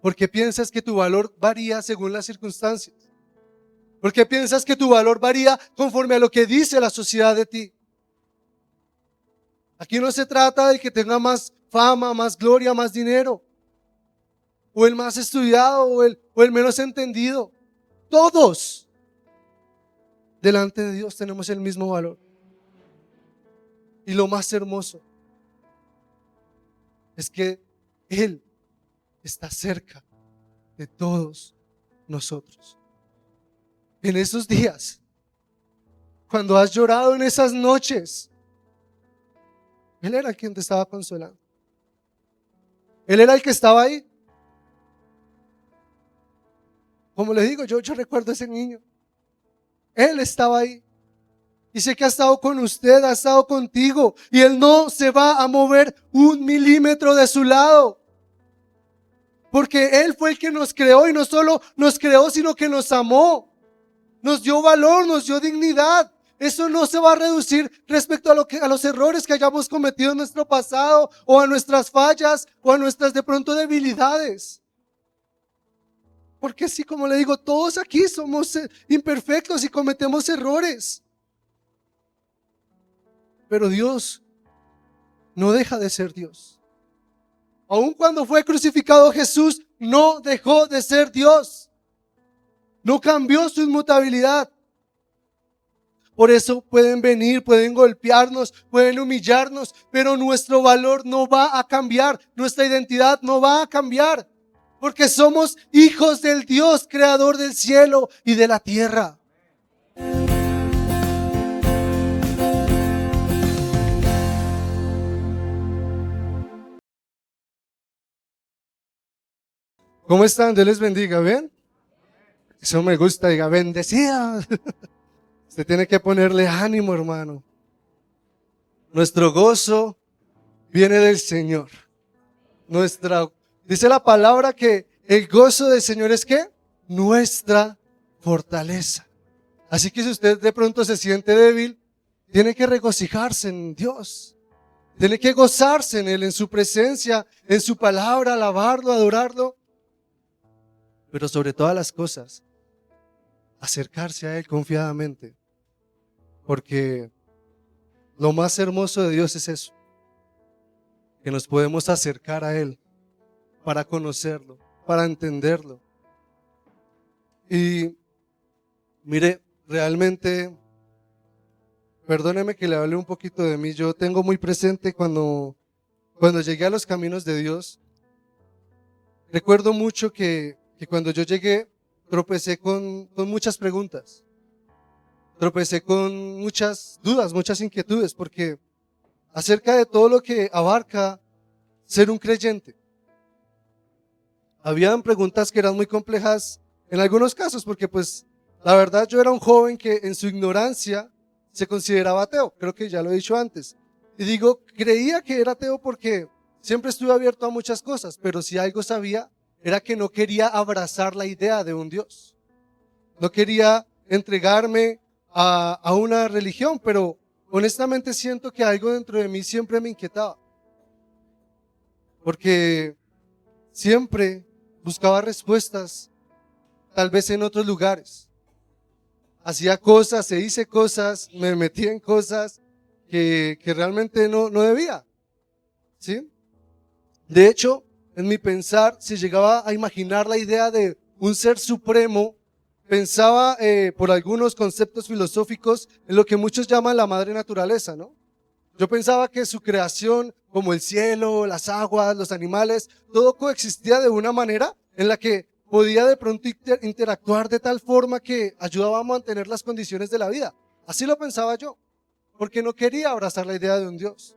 ¿Por qué piensas que tu valor varía según las circunstancias? ¿Por qué piensas que tu valor varía conforme a lo que dice la sociedad de ti? Aquí no se trata de que tenga más fama, más gloria, más dinero, o el más estudiado, o el menos entendido. Todos delante de Dios tenemos el mismo valor. Y lo más hermoso es que Él está cerca de todos nosotros. En esos días, cuando has llorado en esas noches, Él era quien te estaba consolando. Él era el que estaba ahí. Como le digo, yo recuerdo a ese niño. Él estaba ahí. Y sé que ha estado con usted, ha estado contigo. Y Él no se va a mover un milímetro de su lado. Porque Él fue el que nos creó, y no solo nos creó, sino que nos amó. Nos dio valor, nos dio dignidad. Eso no se va a reducir respecto a los errores que hayamos cometido en nuestro pasado, o a nuestras fallas, o a nuestras de pronto debilidades. Porque sí, como le digo, todos aquí somos imperfectos y cometemos errores. Pero Dios no deja de ser Dios. Aun cuando fue crucificado, Jesús no dejó de ser Dios. No cambió su inmutabilidad. Por eso pueden venir, pueden golpearnos, pueden humillarnos, pero nuestro valor no va a cambiar, nuestra identidad no va a cambiar, porque somos hijos del Dios, creador del cielo y de la tierra. ¿Cómo están? Dios les bendiga, ¿ven? Eso me gusta, diga, bendecida. Usted tiene que ponerle ánimo, hermano. Nuestro gozo viene del Señor. Dice la palabra que el gozo del Señor es ¿qué? Nuestra fortaleza. Así que si usted de pronto se siente débil, tiene que regocijarse en Dios. Tiene que gozarse en Él, en su presencia, en su palabra, alabarlo, adorarlo. Pero sobre todas las cosas, acercarse a Él confiadamente. Porque lo más hermoso de Dios es eso, que nos podemos acercar a Él para conocerlo, para entenderlo. Y mire, realmente, perdóneme que le hable un poquito de mí. Yo tengo muy presente cuando llegué a los caminos de Dios. Recuerdo mucho que cuando yo llegué, tropecé con muchas preguntas. Tropecé con muchas dudas, muchas inquietudes, porque acerca de todo lo que abarca ser un creyente, habían preguntas que eran muy complejas en algunos casos, porque pues la verdad yo era un joven que en su ignorancia se consideraba ateo, creo que ya lo he dicho antes. Y digo, creía que era ateo porque siempre estuve abierto a muchas cosas, pero si algo sabía era que no quería abrazar la idea de un Dios. No quería entregarme a una religión, pero honestamente siento que algo dentro de mí siempre me inquietaba. Porque siempre buscaba respuestas, tal vez en otros lugares. Hacía cosas, hice cosas, me metí en cosas que realmente no debía. ¿Sí? De hecho, en mi pensar, si llegaba a imaginar la idea de un ser supremo, pensaba por algunos conceptos filosóficos en lo que muchos llaman la madre naturaleza, ¿no? Yo pensaba que su creación, como el cielo, las aguas, los animales, todo coexistía de una manera en la que podía de pronto interactuar de tal forma que ayudaba a mantener las condiciones de la vida. Así lo pensaba yo, porque no quería abrazar la idea de un Dios.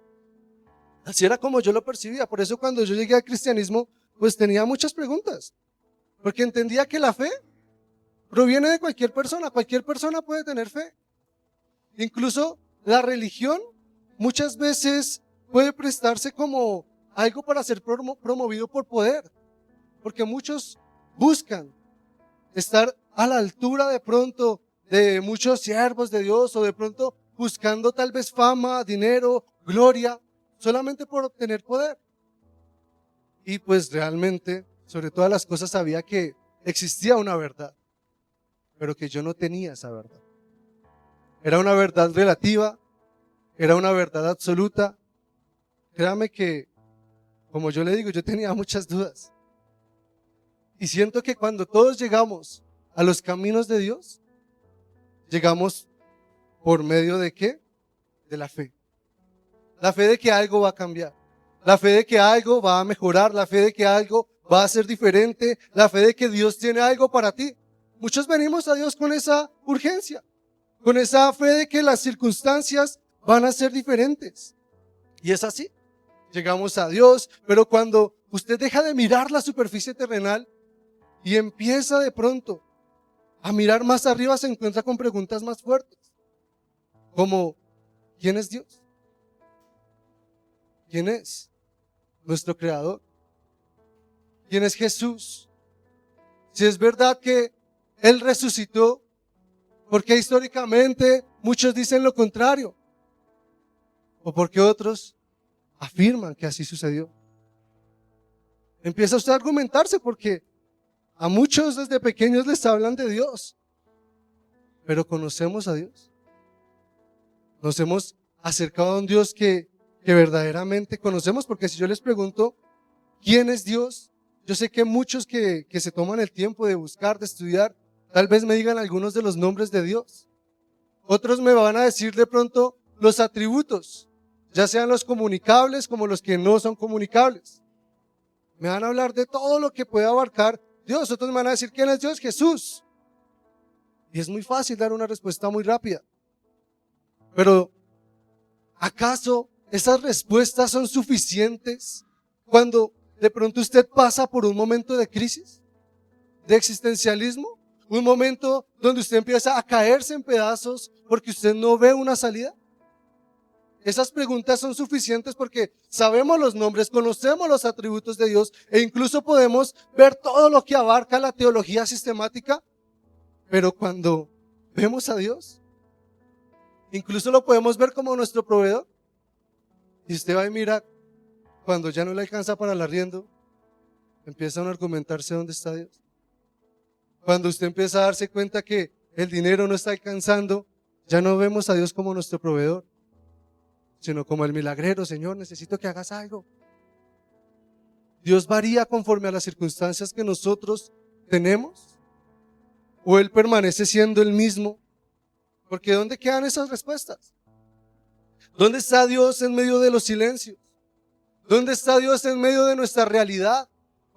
Así era como yo lo percibía. Por eso cuando yo llegué al cristianismo, pues tenía muchas preguntas, porque entendía que la fe proviene de cualquier persona puede tener fe. Incluso la religión muchas veces puede prestarse como algo para ser promovido por poder, porque muchos buscan estar a la altura de pronto de muchos siervos de Dios, o de pronto buscando tal vez fama, dinero, gloria, solamente por obtener poder. Y pues realmente Sobre todas las cosas sabía que existía una verdad, pero que yo no tenía esa verdad. Era una verdad relativa, era una verdad absoluta. Créame que, como yo le digo, yo tenía muchas dudas. Y siento que cuando todos llegamos a los caminos de Dios, llegamos por medio de ¿qué? De la fe. La fe de que algo va a cambiar. La fe de que algo va a mejorar. La fe de que algo va a ser diferente. La fe de que Dios tiene algo para ti. Muchos venimos a Dios con esa urgencia, con esa fe de que las circunstancias van a ser diferentes. Y es así. Llegamos a Dios, pero cuando usted deja de mirar la superficie terrenal y empieza de pronto a mirar más arriba, se encuentra con preguntas más fuertes. Como, ¿quién es Dios? ¿Quién es nuestro Creador? ¿Quién es Jesús? Si es verdad que Él resucitó, porque históricamente muchos dicen lo contrario, o porque otros afirman que así sucedió. Empieza usted a argumentarse porque a muchos desde pequeños les hablan de Dios, pero conocemos a Dios. Nos hemos acercado a un Dios que verdaderamente conocemos, porque si yo les pregunto quién es Dios, yo sé que muchos que se toman el tiempo de buscar, de estudiar, tal vez me digan algunos de los nombres de Dios. Otros me van a decir de pronto los atributos, ya sean los comunicables como los que no son comunicables. Me van a hablar de todo lo que puede abarcar Dios. Otros me van a decir quién es Dios, Jesús. Y es muy fácil dar una respuesta muy rápida. Pero, ¿acaso esas respuestas son suficientes cuando de pronto usted pasa por un momento de crisis, de existencialismo? Un momento donde usted empieza a caerse en pedazos porque usted no ve una salida. Esas preguntas son suficientes porque sabemos los nombres, conocemos los atributos de Dios e incluso podemos ver todo lo que abarca la teología sistemática. Pero cuando vemos a Dios, incluso lo podemos ver como nuestro proveedor. Y usted va y mira, cuando ya no le alcanza para el arriendo, empiezan a argumentarse dónde está Dios. Cuando usted empieza a darse cuenta que el dinero no está alcanzando, ya no vemos a Dios como nuestro proveedor, sino como el milagrero. Señor, necesito que hagas algo. Dios varía conforme a las circunstancias que nosotros tenemos, o Él permanece siendo el mismo. Porque ¿dónde quedan esas respuestas? ¿Dónde está Dios en medio de los silencios? ¿Dónde está Dios en medio de nuestra realidad?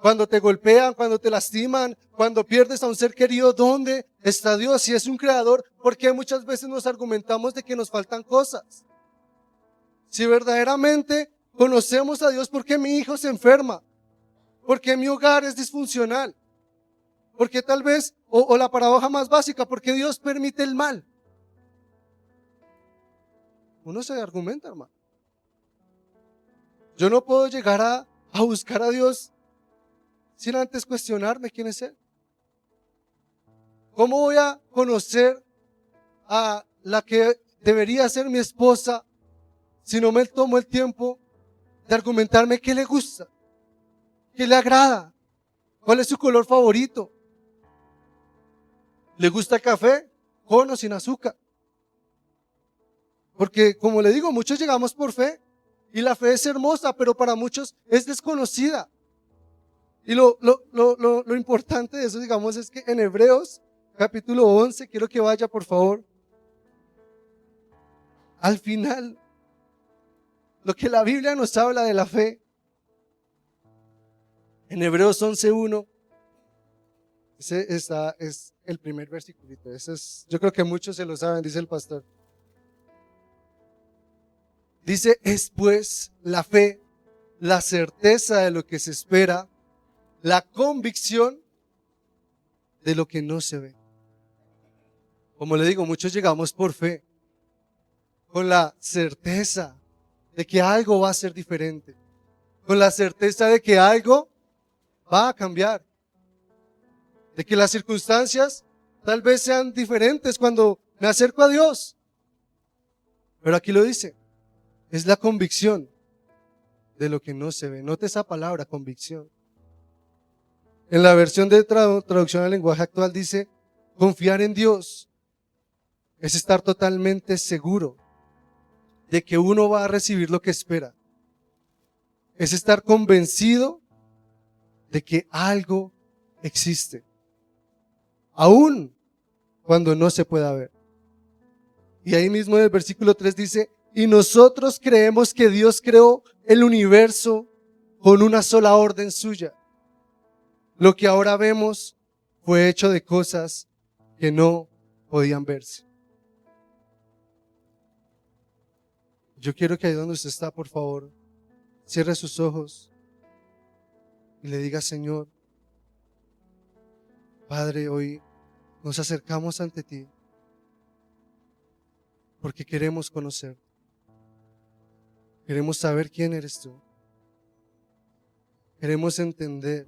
Cuando te golpean, cuando te lastiman, cuando pierdes a un ser querido, ¿dónde está Dios? Si es un creador, ¿por qué muchas veces nos argumentamos de que nos faltan cosas? Si verdaderamente conocemos a Dios, ¿por qué mi hijo se enferma? ¿Por qué mi hogar es disfuncional? ¿Por qué tal vez, o la paradoja más básica, por qué Dios permite el mal? Uno se argumenta, hermano. Yo no puedo llegar a buscar a Dios sin antes cuestionarme quién es Él. ¿Cómo voy a conocer a la que debería ser mi esposa si no me tomo el tiempo de argumentarme qué le gusta, qué le agrada, cuál es su color favorito? ¿Le gusta el café con o sin azúcar? Porque, como le digo, muchos llegamos por fe y la fe es hermosa, pero para muchos es desconocida. Y lo importante de eso, digamos, es que en Hebreos capítulo 11, quiero que vaya por favor, al final, lo que la Biblia nos habla de la fe, en Hebreos 11:1, ese es el primer versiculito, yo creo que muchos se lo saben, dice el pastor. Dice, es pues la fe, la certeza de lo que se espera, la convicción de lo que no se ve. Como le digo, muchos llegamos por fe, con la certeza de que algo va a ser diferente, con la certeza de que algo va a cambiar, de que las circunstancias tal vez sean diferentes cuando me acerco a Dios. Pero aquí lo dice, es la convicción de lo que no se ve. Note esa palabra, convicción. En la versión de traducción al lenguaje actual dice, confiar en Dios es estar totalmente seguro de que uno va a recibir lo que espera. Es estar convencido de que algo existe, aun cuando no se pueda ver. Y ahí mismo en el versículo 3 dice, y nosotros creemos que Dios creó el universo con una sola orden suya. Lo que ahora vemos fue hecho de cosas que no podían verse. Yo quiero que ahí donde usted está, por favor, cierre sus ojos y le diga, Señor, Padre, hoy nos acercamos ante ti porque queremos conocer, queremos saber quién eres tú, queremos entender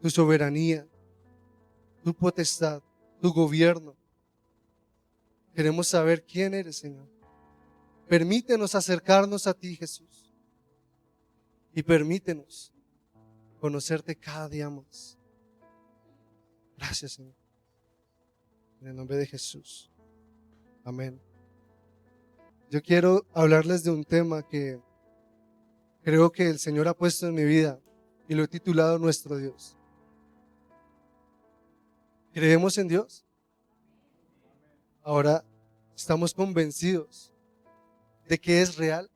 tu soberanía, tu potestad, tu gobierno. Queremos saber quién eres, Señor. Permítenos acercarnos a ti, Jesús, y permítenos conocerte cada día más. Gracias, Señor. En el nombre de Jesús. Amén. Yo quiero hablarles de un tema que creo que el Señor ha puesto en mi vida y lo he titulado Nuestro Dios. ¿Creemos en Dios? Ahora estamos convencidos de que es real.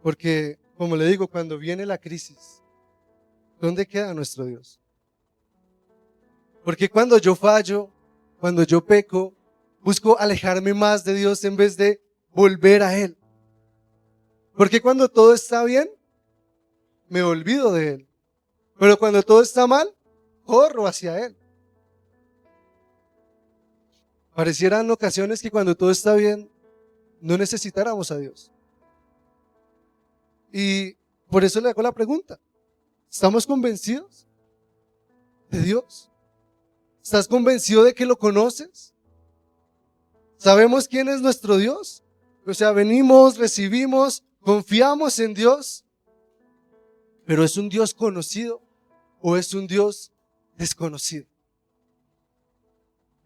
Porque, como le digo, cuando viene la crisis, ¿dónde queda nuestro Dios? Porque cuando yo fallo, cuando yo peco, busco alejarme más de Dios en vez de volver a Él. Porque cuando todo está bien, me olvido de Él. Pero cuando todo está mal, corro hacia Él. Pareciera en ocasiones que cuando todo está bien, no necesitáramos a Dios. Y por eso le hago la pregunta. ¿Estamos convencidos de Dios? ¿Estás convencido de que lo conoces? ¿Sabemos quién es nuestro Dios? O sea, venimos, recibimos, confiamos en Dios, pero ¿es un Dios conocido o es un Dios desconocido?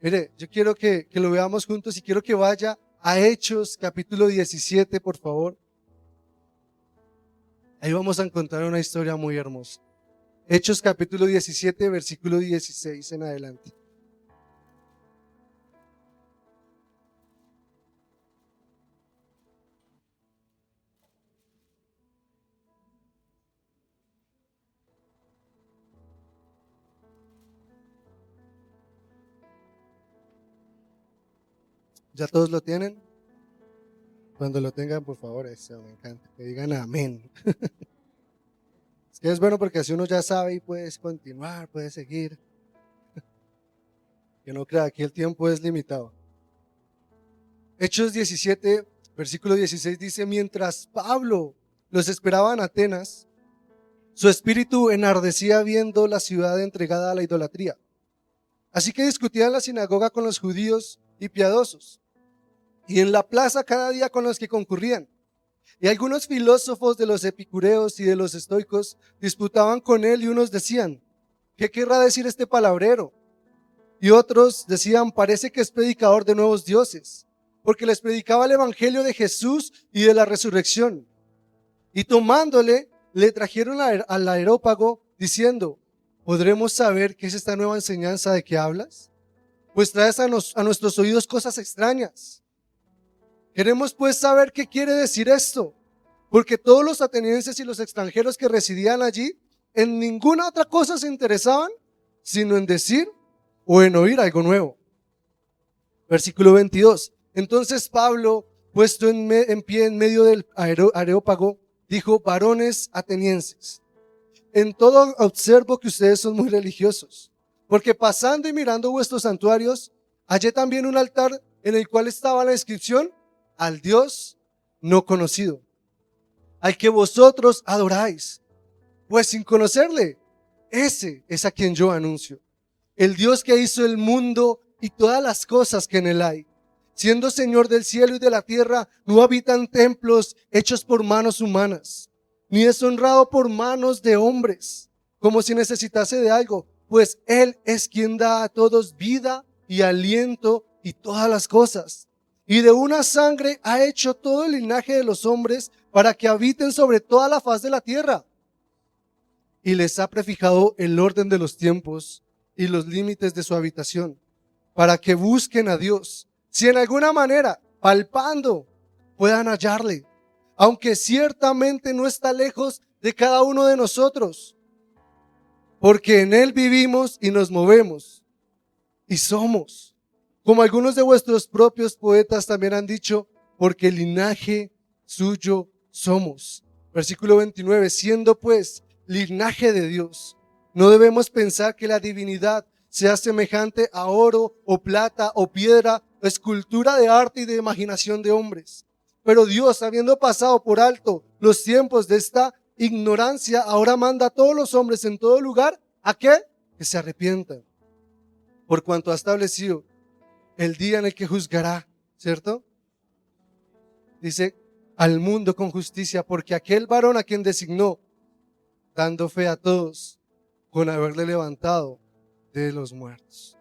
Mire, yo quiero que lo veamos juntos y quiero que vaya a Hechos capítulo 17, por favor. Ahí vamos a encontrar una historia muy hermosa. Hechos capítulo 17, versículo 16 en adelante. ¿Ya todos lo tienen? Cuando lo tengan, por favor, eso me encanta. Que digan amén. Es que es bueno porque así uno ya sabe y puedes continuar, puedes seguir. Que no crea, aquí el tiempo es limitado. Hechos 17, versículo 16 dice, mientras Pablo los esperaba en Atenas, su espíritu enardecía viendo la ciudad entregada a la idolatría. Así que discutía en la sinagoga con los judíos y piadosos, y en la plaza cada día con los que concurrían. Y algunos filósofos de los epicureos y de los estoicos disputaban con él y unos decían, ¿qué querrá decir este palabrero? Y otros decían, parece que es predicador de nuevos dioses, porque les predicaba el evangelio de Jesús y de la resurrección. Y tomándole, le trajeron al Areópago diciendo, ¿podremos saber qué es esta nueva enseñanza de que hablas? Pues traes a nuestros oídos cosas extrañas. Queremos pues saber qué quiere decir esto, porque todos los atenienses y los extranjeros que residían allí en ninguna otra cosa se interesaban, sino en decir o en oír algo nuevo. Versículo 22. Entonces Pablo, puesto en pie en medio del Areópago, dijo, varones atenienses, en todo observo que ustedes son muy religiosos, porque pasando y mirando vuestros santuarios, hallé también un altar en el cual estaba la inscripción, al Dios no conocido, al que vosotros adoráis, pues sin conocerle, ese es a quien yo anuncio, el Dios que hizo el mundo y todas las cosas que en él hay. Siendo Señor del cielo y de la tierra, no habitan templos hechos por manos humanas, ni es honrado por manos de hombres, como si necesitase de algo, pues Él es quien da a todos vida y aliento y todas las cosas. Y de una sangre ha hecho todo el linaje de los hombres para que habiten sobre toda la faz de la tierra. Y les ha prefijado el orden de los tiempos y los límites de su habitación, para que busquen a Dios, si en alguna manera, palpando, puedan hallarle, aunque ciertamente no está lejos de cada uno de nosotros, porque en Él vivimos y nos movemos y somos, como algunos de vuestros propios poetas también han dicho, porque linaje suyo somos. Versículo 29, siendo pues linaje de Dios, no debemos pensar que la divinidad sea semejante a oro o plata o piedra, o escultura de arte y de imaginación de hombres. Pero Dios, habiendo pasado por alto los tiempos de esta ignorancia, ahora manda a todos los hombres en todo lugar, ¿a qué? Que se arrepientan, por cuanto ha establecido el día en el que juzgará, ¿cierto? Dice, al mundo con justicia, porque aquel varón a quien designó, dando fe a todos, con haberle levantado de los muertos.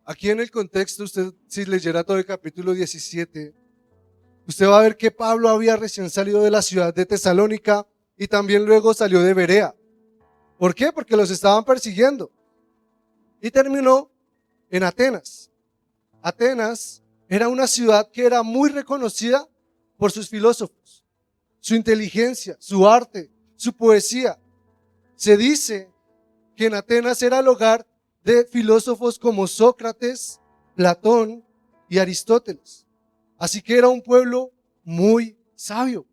Aquí en el contexto, usted si leyera todo el capítulo 17, usted va a ver que Pablo había recién salido de la ciudad de Tesalónica y también luego salió de Berea. ¿Por qué? Porque los estaban persiguiendo. Y terminó en Atenas. Atenas era una ciudad que era muy reconocida por sus filósofos, su inteligencia, su arte, su poesía. Se dice que en Atenas era el hogar de filósofos como Sócrates, Platón y Aristóteles. Así que era un pueblo muy sabio,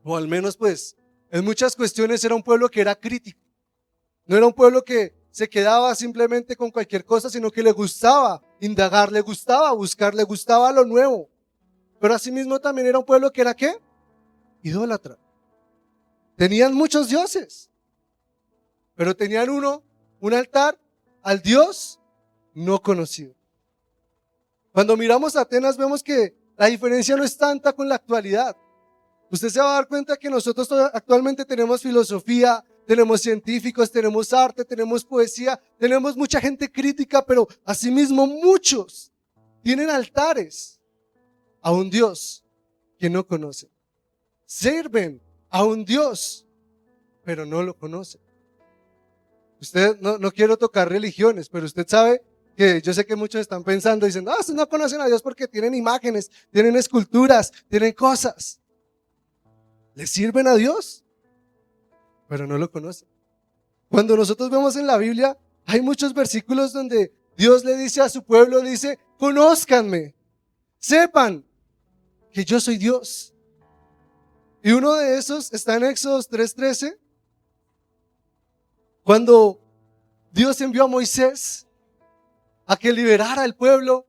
o al menos pues en muchas cuestiones era un pueblo que era crítico. No era un pueblo que se quedaba simplemente con cualquier cosa, sino que le gustaba indagar, le gustaba buscar, le gustaba lo nuevo. Pero asimismo también era un pueblo que era ¿qué? Idólatra. Tenían muchos dioses, pero tenían un altar al Dios no conocido. Cuando miramos a Atenas vemos que la diferencia no es tanta con la actualidad. Usted se va a dar cuenta que nosotros actualmente tenemos filosofía, tenemos científicos, tenemos arte, tenemos poesía, tenemos mucha gente crítica, pero asimismo muchos tienen altares a un Dios que no conocen. Sirven a un Dios, pero no lo conocen. Usted, no quiero tocar religiones, pero usted sabe que yo sé que muchos están pensando, dicen, no, ustedes no conocen a Dios porque tienen imágenes, tienen esculturas, tienen cosas. ¿Le sirven a Dios? Pero no lo conocen. Cuando nosotros vemos en la Biblia, hay muchos versículos donde Dios le dice a su pueblo, dice, conózcanme, sepan que yo soy Dios. Y uno de esos está en Éxodo 3:13, cuando Dios envió a Moisés a que liberara al pueblo.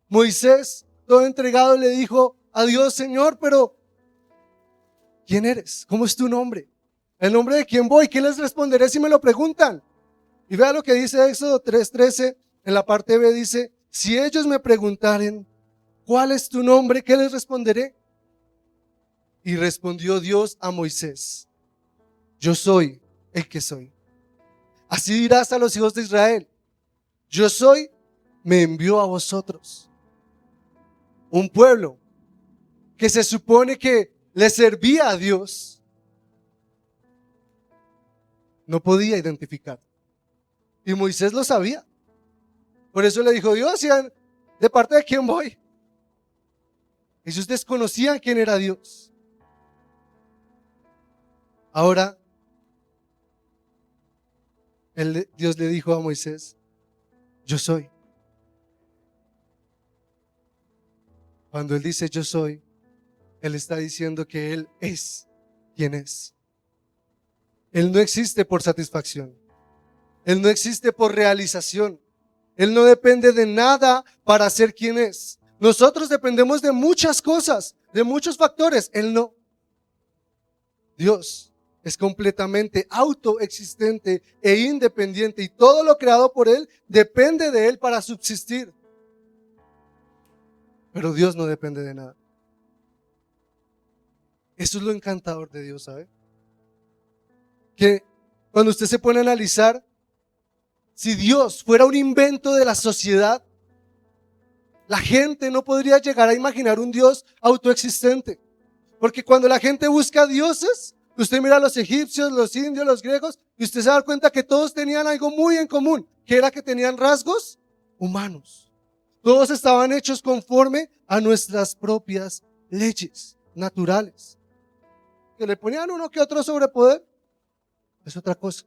Moisés, todo entregado, le dijo a Dios, Señor, pero ¿quién eres? ¿Cómo es tu nombre? ¿El nombre de quién voy? ¿Qué les responderé si me lo preguntan? Y vea lo que dice Éxodo 3:13, en la parte B dice, si ellos me preguntaren, ¿cuál es tu nombre? ¿Qué les responderé? Y respondió Dios a Moisés, yo soy el que soy. Así dirás a los hijos de Israel, yo soy, me envió a vosotros. Un pueblo que se supone que le servía a Dios, no podía identificar. Y Moisés lo sabía. Por eso le dijo, Dios, ¿de parte de quién voy? Ellos desconocían quién era Dios. Ahora, Dios le dijo a Moisés, yo soy. Cuando él dice yo soy, él está diciendo que él es quien es. Él no existe por satisfacción. Él no existe por realización. Él no depende de nada para ser quien es. Nosotros dependemos de muchas cosas, de muchos factores. Él no. Dios es completamente autoexistente e independiente y todo lo creado por Él depende de Él para subsistir. Pero Dios no depende de nada. Eso es lo encantador de Dios, ¿sabe? Que cuando usted se pone a analizar, si Dios fuera un invento de la sociedad, la gente no podría llegar a imaginar un Dios autoexistente. Porque cuando la gente busca dioses, usted mira a los egipcios, los indios, los griegos, y usted se da cuenta que todos tenían algo muy en común, que era que tenían rasgos humanos. Todos estaban hechos conforme a nuestras propias leyes naturales. Que le ponían uno que otro sobrepoder, es otra cosa.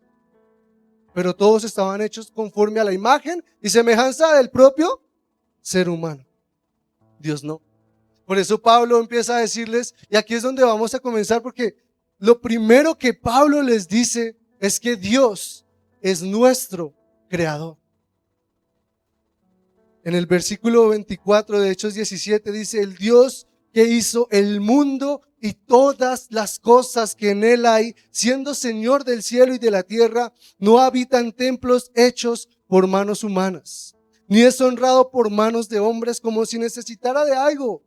Pero todos estaban hechos conforme a la imagen y semejanza del propio ser humano. Dios no. Por eso Pablo empieza a decirles, y aquí es donde vamos a comenzar, porque lo primero que Pablo les dice es que Dios es nuestro creador. En el versículo 24 de Hechos 17 dice, el Dios que hizo el mundo y todas las cosas que en él hay, siendo Señor del cielo y de la tierra, no habita en templos hechos por manos humanas, ni es honrado por manos de hombres como si necesitara de algo.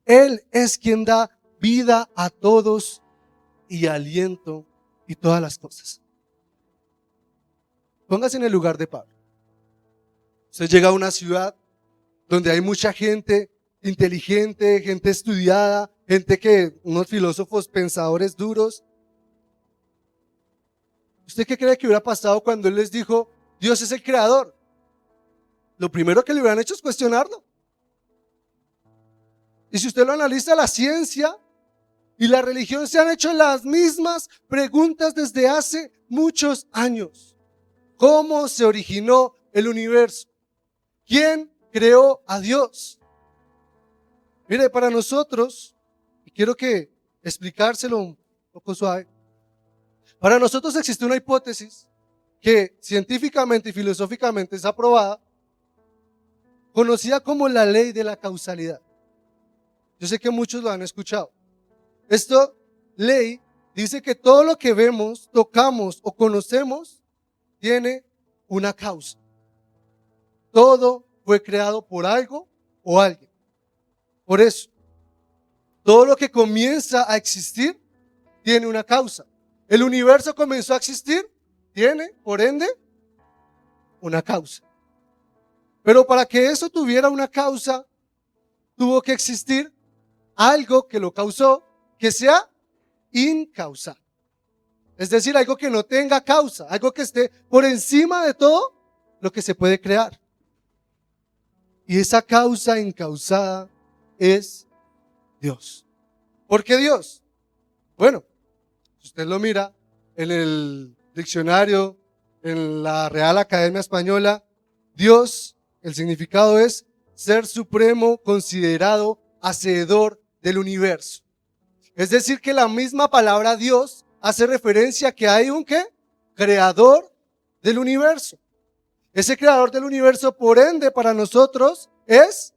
Él es quien da vida a todos y aliento y todas las cosas. Póngase en el lugar de Pablo. Usted llega a una ciudad donde hay mucha gente inteligente, gente estudiada, gente que, unos filósofos pensadores duros. ¿Usted qué cree que hubiera pasado cuando él les dijo, Dios es el creador? Lo primero que le hubieran hecho es cuestionarlo. Y si usted lo analiza, la ciencia y la religión se han hecho las mismas preguntas desde hace muchos años. ¿Cómo se originó el universo? ¿Quién creó a Dios? Mire, para nosotros, y quiero que explicárselo un poco suave, para nosotros existe una hipótesis que científicamente y filosóficamente es aprobada, conocida como la ley de la causalidad. Yo sé que muchos lo han escuchado. Esta ley dice que todo lo que vemos, tocamos o conocemos tiene una causa. Todo fue creado por algo o alguien. Por eso, todo lo que comienza a existir tiene una causa. El universo comenzó a existir, tiene, por ende, una causa. Pero para que eso tuviera una causa, tuvo que existir algo que lo causó, que sea incausal. Es decir, algo que no tenga causa, algo que esté por encima de todo lo que se puede crear. Y esa causa incausada es Dios. ¿Por qué Dios? Bueno, si usted lo mira en el diccionario, en la Real Academia Española, Dios, el significado es ser supremo, considerado, hacedor del universo. Es decir, que la misma palabra Dios hace referencia a que hay un ¿qué? Creador del universo. Ese creador del universo, por ende, para nosotros es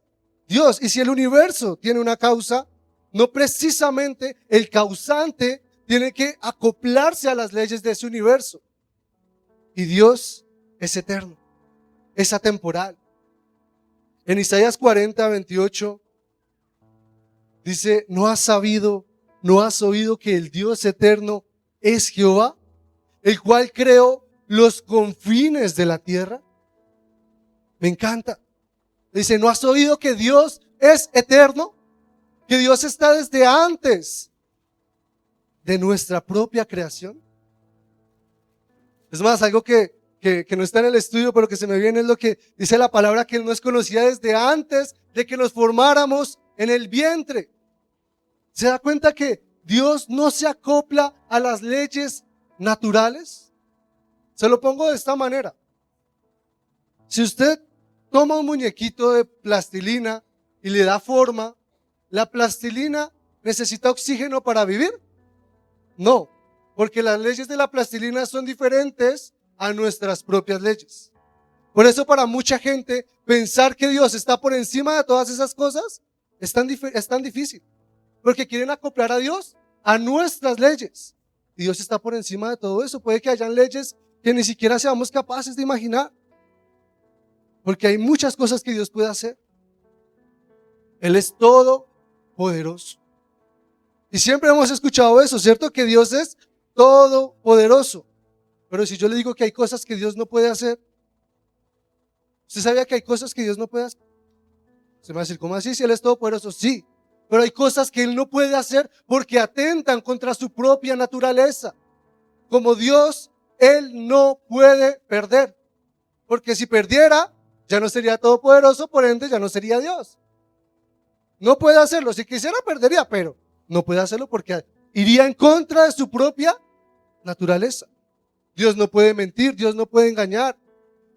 Dios. Y si el universo tiene una causa, no precisamente el causante tiene que acoplarse a las leyes de ese universo. Y Dios es eterno, es atemporal. En Isaías 40:28 dice, ¿no has sabido, no has oído que el Dios eterno es Jehová, el cual creó los confines de la tierra? Me encanta. Dice, ¿no has oído que Dios es eterno? Que Dios está desde antes de nuestra propia creación. Es más, algo que no está en el estudio, pero que se me viene es lo que dice la palabra, que Él nos conocía desde antes de que nos formáramos en el vientre. ¿Se da cuenta que Dios no se acopla a las leyes naturales? Se lo pongo de esta manera. Si usted toma un muñequito de plastilina y le da forma, ¿la plastilina necesita oxígeno para vivir? No, porque las leyes de la plastilina son diferentes a nuestras propias leyes. Por eso para mucha gente pensar que Dios está por encima de todas esas cosas es tan difícil, porque quieren acoplar a Dios a nuestras leyes. Y Dios está por encima de todo eso. Puede que hayan leyes que ni siquiera seamos capaces de imaginar, porque hay muchas cosas que Dios puede hacer. Él es todopoderoso. Y siempre hemos escuchado eso, ¿cierto? Que Dios es todopoderoso. Pero si yo le digo que hay cosas que Dios no puede hacer, ¿usted sabía que hay cosas que Dios no puede hacer? Se me va a decir, ¿cómo así si Él es todopoderoso? Sí, pero hay cosas que Él no puede hacer porque atentan contra su propia naturaleza. Como Dios, Él no puede perder. Porque si perdiera, ya no sería todopoderoso, por ende ya no sería Dios. No puede hacerlo. Si quisiera, perdería, pero no puede hacerlo porque iría en contra de su propia naturaleza. Dios no puede mentir, Dios no puede engañar.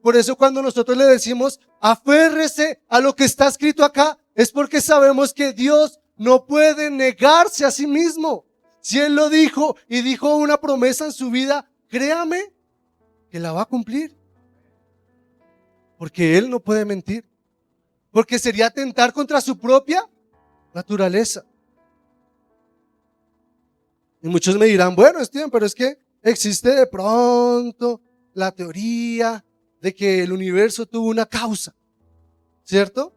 Por eso cuando nosotros le decimos, aférrese a lo que está escrito acá, es porque sabemos que Dios no puede negarse a sí mismo. Si Él lo dijo y dijo una promesa en su vida, créame que la va a cumplir. Porque Él no puede mentir. Porque sería atentar contra su propia naturaleza. Y muchos me dirán, bueno, Steven, pero es que existe de pronto la teoría de que el universo tuvo una causa, ¿cierto?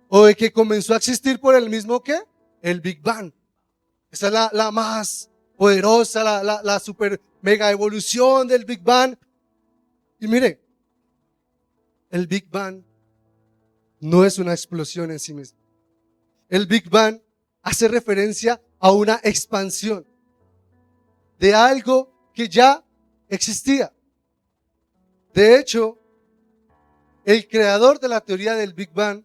O de que comenzó a existir por el mismo que el Big Bang. Esa es la más poderosa, la super mega evolución del Big Bang. Y mire, el Big Bang no es una explosión en sí mismo. El Big Bang hace referencia a una expansión de algo que ya existía. De hecho, el creador de la teoría del Big Bang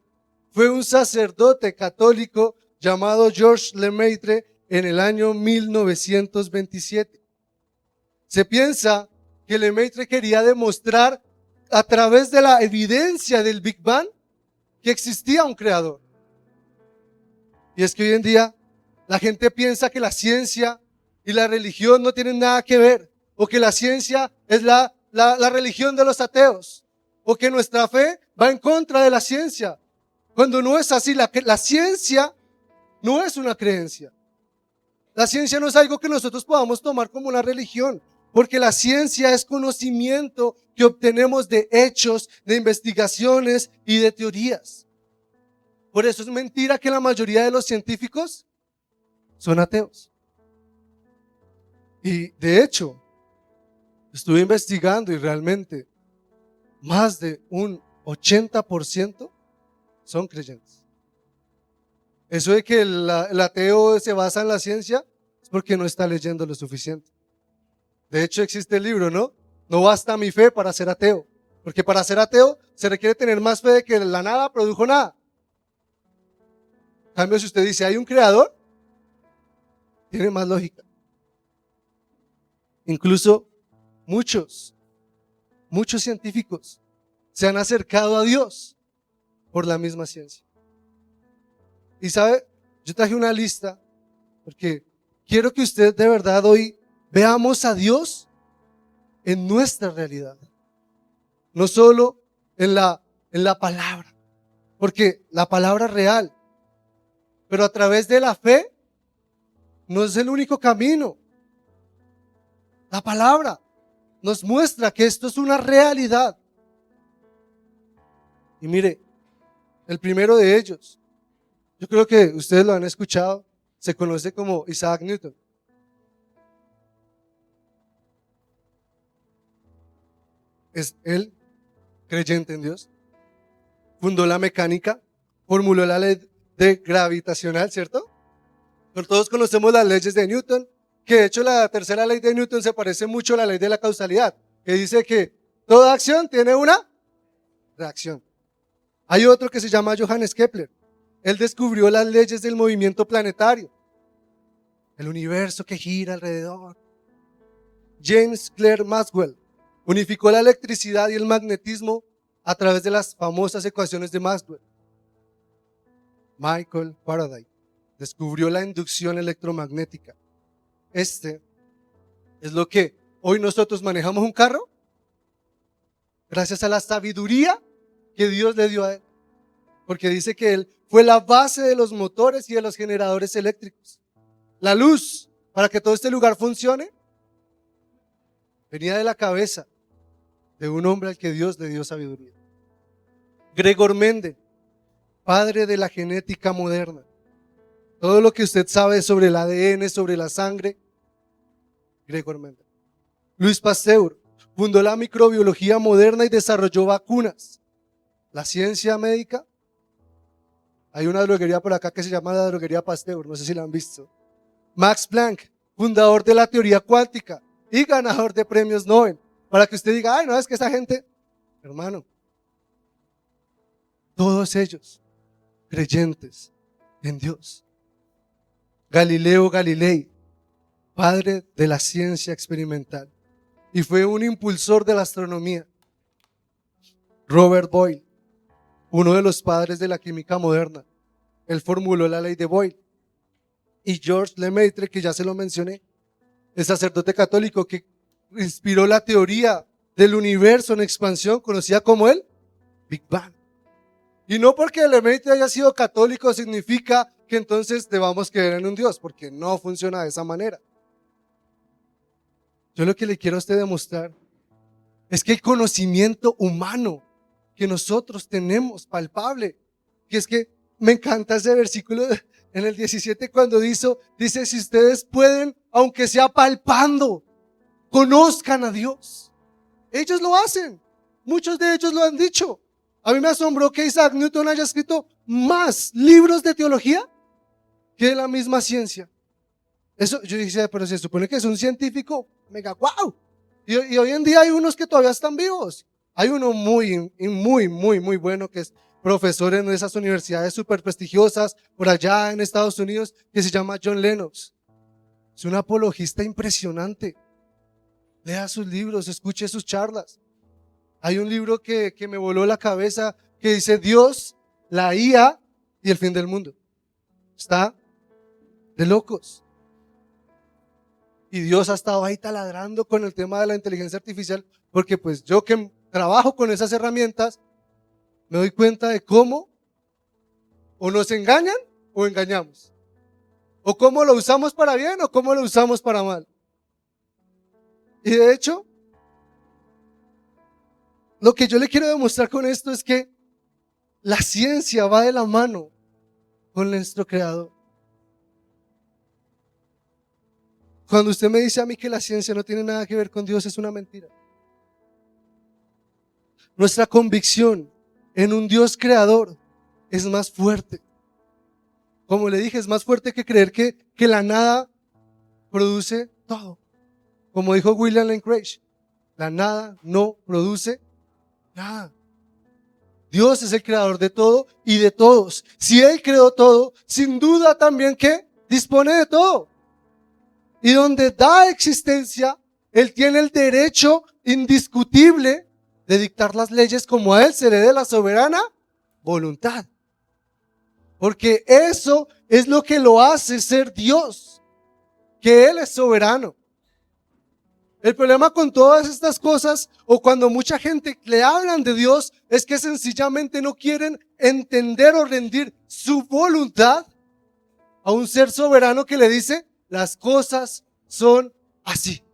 fue un sacerdote católico llamado Georges Lemaitre en el año 1927. Se piensa que Lemaitre quería demostrar a través de la evidencia del Big Bang que existía un creador. Y es que hoy en día la gente piensa que la ciencia y la religión no tienen nada que ver, o que la ciencia es la religión de los ateos, o que nuestra fe va en contra de la ciencia, cuando no es así. La ciencia no es una creencia. La ciencia no es algo que nosotros podamos tomar como una religión, porque la ciencia es conocimiento que obtenemos de hechos, de investigaciones y de teorías. Por eso es mentira que la mayoría de los científicos son ateos. Y de hecho, estuve investigando y realmente más de un 80% son creyentes. Eso de que el ateo se basa en la ciencia es porque no está leyendo lo suficiente. De hecho, existe el libro, ¿no? No basta mi fe para ser ateo. Porque para ser ateo se requiere tener más fe de que la nada produjo nada. En cambio, si usted dice hay un creador, tiene más lógica. Incluso muchos científicos se han acercado a Dios por la misma ciencia. Y sabe, yo traje una lista porque quiero que usted de verdad hoy veamos a Dios en nuestra realidad, no solo en la palabra, porque la palabra es real, pero a través de la fe no es el único camino. La palabra nos muestra que esto es una realidad. Y mire, el primero de ellos, yo creo que ustedes lo han escuchado, se conoce como Isaac Newton. Es él, creyente en Dios, fundó la mecánica, formuló la ley de gravitacional, ¿cierto? Pero todos conocemos las leyes de Newton, que de hecho la tercera ley de Newton se parece mucho a la ley de la causalidad, que dice que toda acción tiene una reacción. Hay otro que se llama Johannes Kepler. Él descubrió las leyes del movimiento planetario, el universo que gira alrededor. James Clerk Maxwell unificó la electricidad y el magnetismo a través de las famosas ecuaciones de Maxwell. Michael Faraday descubrió la inducción electromagnética. Este es lo que hoy nosotros manejamos un carro gracias a la sabiduría que Dios le dio a él, porque dice que él fue la base de los motores y de los generadores eléctricos. La luz, para que todo este lugar funcione, venía de la cabeza de un hombre al que Dios le dio sabiduría. Gregor Mendel, padre de la genética moderna, Todo lo que usted sabe sobre el ADN, sobre la sangre, Gregor Mendel. Louis Pasteur fundó la microbiología moderna y desarrolló vacunas. La ciencia médica, hay una droguería por acá que se llama la droguería Pasteur, no sé si la han visto. Max Planck, fundador de la teoría cuántica y ganador de premios Nobel. Para que usted diga, ay, no, es que esa gente, hermano, todos ellos creyentes en Dios. Galileo Galilei, padre de la ciencia experimental, y fue un impulsor de la astronomía. Robert Boyle, uno de los padres de la química moderna, él formuló la ley de Boyle. Y Georges Lemaitre, que ya se lo mencioné, el sacerdote católico que inspiró la teoría del universo en expansión, conocida como el Big Bang. Y no porque Lemaitre haya sido católico significa que entonces debamos creer en un Dios, porque no funciona de esa manera. Yo lo que le quiero a usted demostrar es que el conocimiento humano que nosotros tenemos palpable, que es que me encanta ese versículo en el 17 cuando dice si ustedes pueden, aunque sea palpando, conozcan a Dios. Ellos lo hacen, muchos de ellos lo han dicho. A mí me asombró que Isaac Newton haya escrito más libros de teología que de la misma ciencia. Eso, yo dije, pero se supone que es un científico mega guau. Y hoy en día hay unos que todavía están vivos. Hay uno muy bueno que es profesor en esas universidades súper prestigiosas por allá en Estados Unidos, que se llama John Lennox. Es un apologista impresionante. Lea sus libros, escuche sus charlas. Hay un libro que me voló la cabeza que dice Dios, la IA y el fin del mundo. Está de locos. Y Dios ha estado ahí taladrando con el tema de la inteligencia artificial, porque pues yo que trabajo con esas herramientas, me doy cuenta de cómo o nos engañan o engañamos. O cómo lo usamos para bien o cómo lo usamos para mal. Y de hecho, lo que yo le quiero demostrar con esto es que la ciencia va de la mano con nuestro Creador. Cuando usted me dice a mí que la ciencia no tiene nada que ver con Dios, es una mentira. Nuestra convicción en un Dios creador es más fuerte. Como le dije, es más fuerte que creer que la nada produce todo. Como dijo William Lane Craig, la nada no produce nada. Dios es el creador de todo y de todos. Si Él creó todo, sin duda también que dispone de todo. Y donde da existencia, Él tiene el derecho indiscutible de dictar las leyes como a Él se le dé la soberana voluntad. Porque eso es lo que lo hace ser Dios, que Él es soberano. El problema con todas estas cosas, o cuando mucha gente le hablan de Dios, es que sencillamente no quieren entender o rendir su voluntad a un ser soberano que le dice, las cosas son así.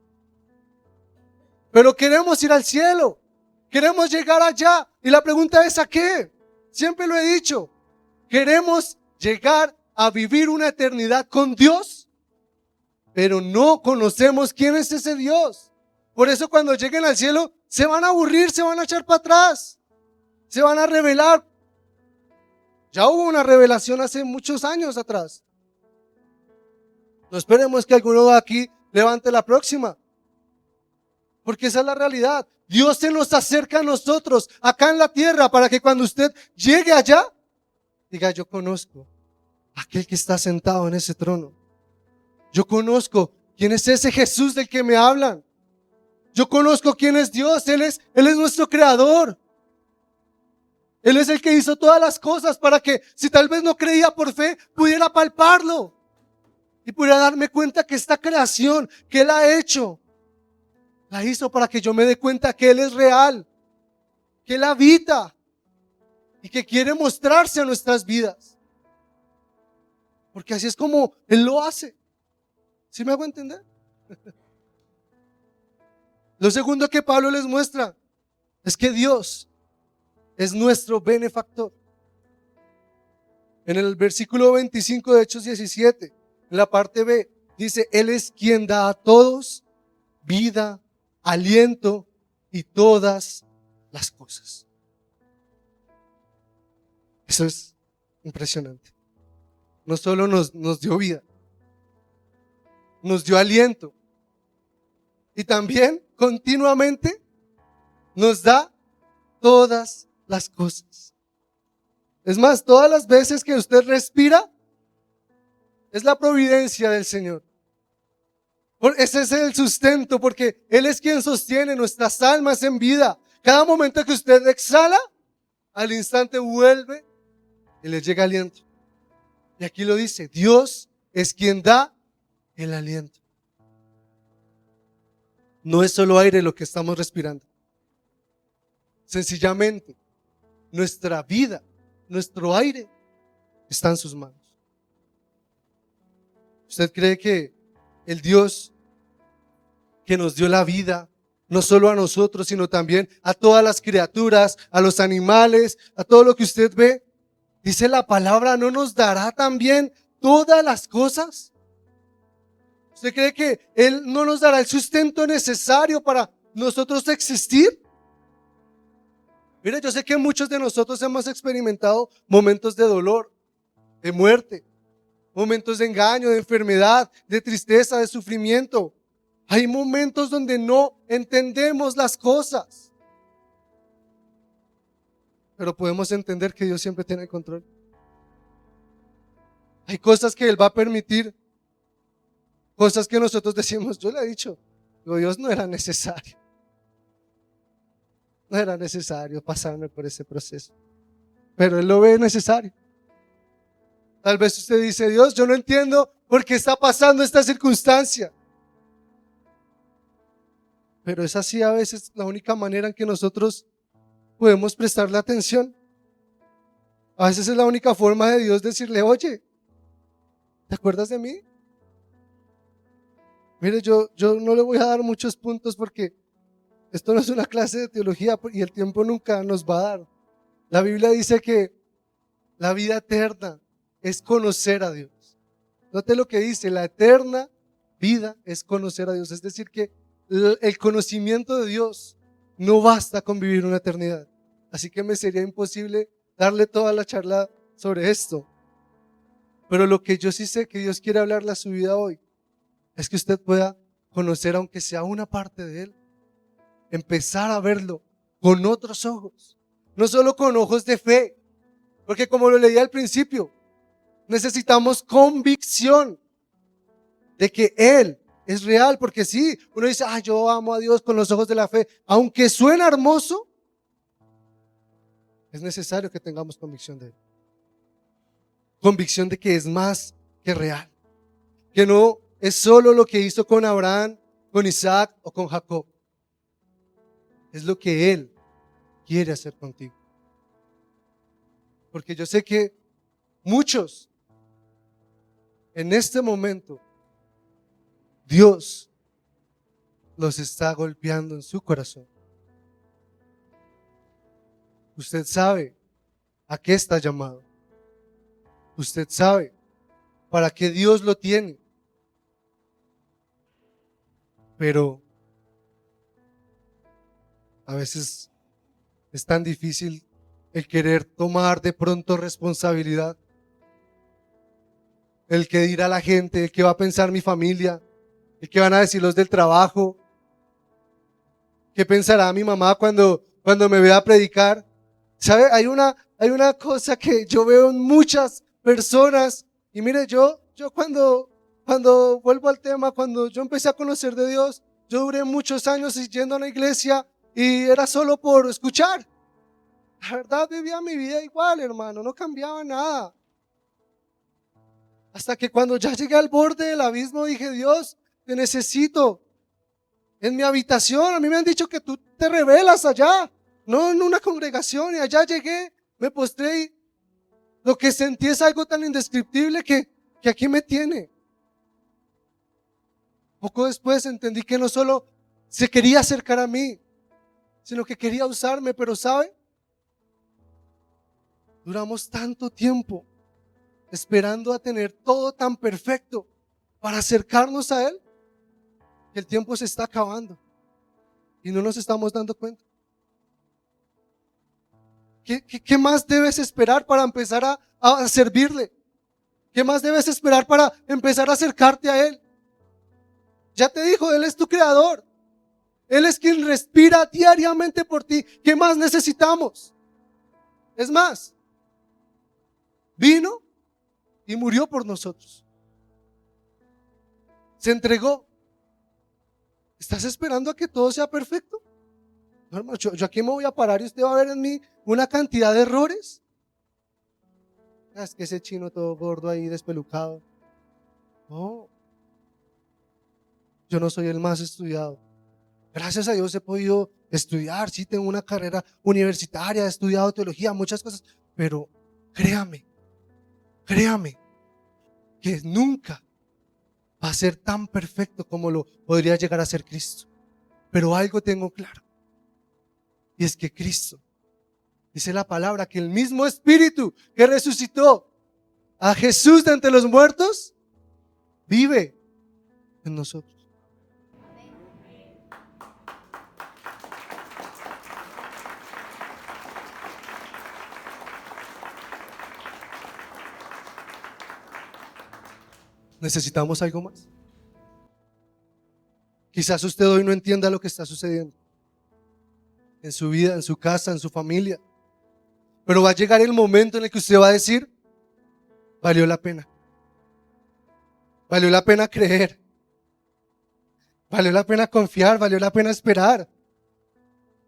Pero queremos ir al cielo, queremos llegar allá, y la pregunta es ¿a qué? Siempre lo he dicho, queremos llegar a vivir una eternidad con Dios, pero no conocemos quién es ese Dios. Por eso cuando lleguen al cielo se van a aburrir, se van a echar para atrás, se van a rebelar. Ya hubo una revelación hace muchos años atrás. No esperemos que alguno de aquí levante la próxima, porque esa es la realidad. Dios se nos acerca a nosotros acá en la tierra para que cuando usted llegue allá diga, yo conozco a aquel que está sentado en ese trono. Yo conozco quién es ese Jesús del que me hablan. Yo conozco quién es Dios. Él es nuestro creador. Él es el que hizo todas las cosas para que si tal vez no creía por fe, pudiera palparlo y pudiera darme cuenta que esta creación que Él ha hecho, la hizo para que yo me dé cuenta que Él es real, que Él habita y que quiere mostrarse a nuestras vidas. Porque así es como Él lo hace. ¿Sí me hago entender? Lo segundo que Pablo les muestra es que Dios es nuestro benefactor. En el versículo 25 de Hechos 17, en la parte B, dice, Él es quien da a todos vida, aliento y todas las cosas. Eso es impresionante. No solo nos dio vida, nos dio aliento y también continuamente nos da todas las cosas. Es más, todas las veces que usted respira, es la providencia del Señor. Ese es el sustento, porque Él es quien sostiene nuestras almas en vida. Cada momento que usted exhala, al instante vuelve y le llega aliento. Y aquí lo dice, Dios es quien da el aliento. No es solo aire lo que estamos respirando. Sencillamente, nuestra vida, nuestro aire está en sus manos. ¿Usted cree que el Dios que nos dio la vida, no solo a nosotros, sino también a todas las criaturas, a los animales, a todo lo que usted ve, dice la palabra, ¿no nos dará también todas las cosas? ¿Usted cree que Él no nos dará el sustento necesario para nosotros existir? Mire, yo sé que muchos de nosotros hemos experimentado momentos de dolor, de muerte, momentos de engaño, de enfermedad, de tristeza, de sufrimiento. Hay momentos donde no entendemos las cosas, pero podemos entender que Dios siempre tiene el control. Hay cosas que Él va a permitir, cosas que nosotros decimos, yo le he dicho, digo, Dios, no era necesario. No era necesario pasarme por ese proceso, pero Él lo ve necesario. Tal vez usted dice, Dios, yo no entiendo por qué está pasando esta circunstancia. Pero es así a veces la única manera en que nosotros podemos prestarle atención. A veces es la única forma de Dios decirle, oye, ¿te acuerdas de mí? Mire, yo no le voy a dar muchos puntos porque esto no es una clase de teología y el tiempo nunca nos va a dar. La Biblia dice que la vida eterna es conocer a Dios. Note lo que dice, la eterna vida es conocer a Dios. Es decir que el conocimiento de Dios no basta con vivir una eternidad. Así que me sería imposible darle toda la charla sobre esto. Pero lo que yo sí sé que Dios quiere hablarle a su vida hoy es que usted pueda conocer, aunque sea una parte de Él, empezar a verlo con otros ojos, no solo con ojos de fe, porque como lo leí al principio, necesitamos convicción de que Él es real, porque sí, uno dice, yo amo a Dios con los ojos de la fe, aunque suena hermoso, es necesario que tengamos convicción de Él, convicción de que es más que real, que no es solo lo que hizo con Abraham, con Isaac o con Jacob, es lo que Él quiere hacer contigo. Porque yo sé que muchos en este momento Dios los está golpeando en su corazón. Usted sabe a qué está llamado. Usted sabe para qué Dios lo tiene. Pero a veces es tan difícil el querer tomar de pronto responsabilidad. El que dirá la gente, el que va a pensar mi familia, el que van a decir los del trabajo, qué pensará mi mamá cuando me vea predicar. ¿Sabe? Hay una cosa que yo veo en muchas personas, y mire, yo cuando vuelvo al tema, cuando yo empecé a conocer de Dios, yo duré muchos años yendo a la iglesia y era solo por escuchar. La verdad vivía mi vida igual, hermano, no cambiaba nada. Hasta que cuando ya llegué al borde del abismo dije, Dios, te necesito en mi habitación. A mí me han dicho que tú te revelas allá, no en una congregación, y allá llegué, me postré y lo que sentí es algo tan indescriptible que aquí me tiene. Poco después entendí que no solo se quería acercar a mí, sino que quería usarme, pero ¿sabe? Duramos tanto tiempo esperando a tener todo tan perfecto para acercarnos a Él, que el tiempo se está acabando y no nos estamos dando cuenta. ¿Qué más debes esperar para empezar a servirle? ¿Qué más debes esperar para empezar a acercarte a Él? Ya te dijo, Él es tu creador. Él es quien respira diariamente por ti. ¿Qué más necesitamos? Es más, vino y murió por nosotros. Se entregó. ¿Estás esperando a que todo sea perfecto? No, hermano, yo aquí me voy a parar y usted va a ver en mí una cantidad de errores. Es que ese chino todo gordo ahí despelucado. No, yo no soy el más estudiado. Gracias a Dios he podido estudiar, sí tengo una carrera universitaria, he estudiado teología, muchas cosas, pero créame que nunca va a ser tan perfecto como lo podría llegar a ser Cristo. Pero algo tengo claro, y es que Cristo, dice la palabra, que el mismo Espíritu que resucitó a Jesús de entre los muertos, vive en nosotros. ¿Necesitamos algo más? Quizás usted hoy no entienda lo que está sucediendo en su vida, en su casa, en su familia, pero va a llegar el momento en el que usted va a decir, valió la pena creer, valió la pena confiar, valió la pena esperar.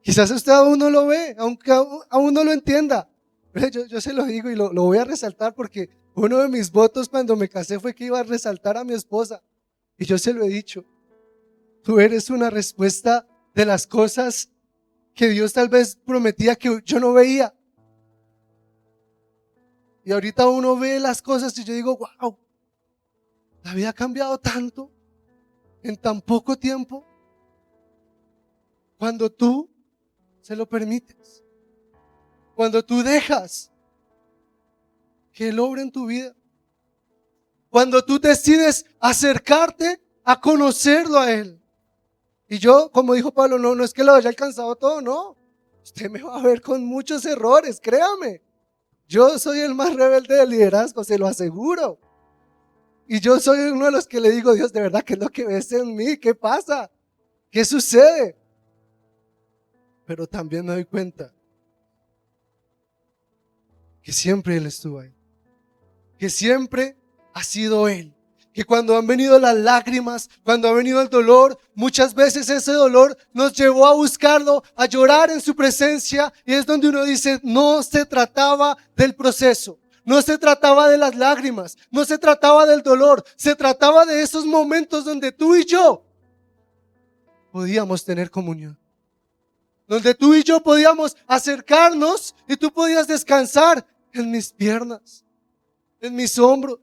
Quizás usted aún no lo ve, aunque aún no lo entienda, pero yo se lo digo y lo voy a resaltar, porque uno de mis votos cuando me casé fue que iba a resaltar a mi esposa, y yo se lo he dicho: tú eres una respuesta de las cosas que Dios tal vez prometía que yo no veía. Y ahorita uno ve las cosas y yo digo, wow, la vida ha cambiado tanto en tan poco tiempo, cuando tú se lo permites, cuando tú dejas que Él obre en tu vida, cuando tú decides acercarte a conocerlo a Él. Y yo, como dijo Pablo, no es que lo haya alcanzado todo, no. Usted me va a ver con muchos errores, créame. Yo soy el más rebelde del liderazgo, se lo aseguro. Y yo soy uno de los que le digo, Dios, de verdad, ¿qué es lo que ves en mí? ¿Qué pasa? ¿Qué sucede? Pero también me doy cuenta que siempre Él estuvo ahí, que siempre ha sido Él, que cuando han venido las lágrimas, cuando ha venido el dolor, muchas veces ese dolor nos llevó a buscarlo, a llorar en su presencia, y es donde uno dice, no se trataba del proceso, no se trataba de las lágrimas, no se trataba del dolor, se trataba de esos momentos donde tú y yo podíamos tener comunión, donde tú y yo podíamos acercarnos y tú podías descansar en mis piernas, en mis hombros.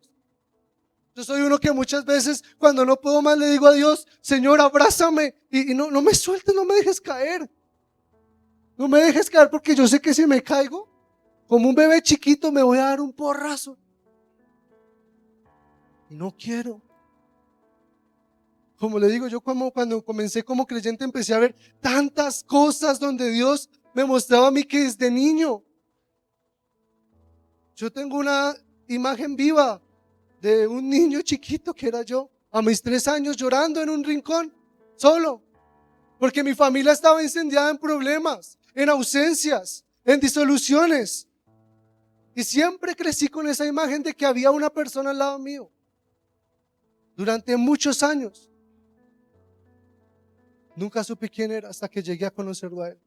Yo soy uno que muchas veces cuando no puedo más le digo a Dios, Señor, abrázame y no me sueltes, no me dejes caer. No me dejes caer, porque yo sé que si me caigo, como un bebé chiquito, me voy a dar un porrazo. Y no quiero. Como le digo, yo cuando comencé como creyente empecé a ver tantas cosas donde Dios me mostraba a mí que desde niño. Yo tengo una imagen viva de un niño chiquito que era yo, a mis 3 años, llorando en un rincón, solo, porque mi familia estaba incendiada en problemas, en ausencias, en disoluciones. Y siempre crecí con esa imagen de que había una persona al lado mío. Durante muchos años. Nunca supe quién era hasta que llegué a conocerlo a Él.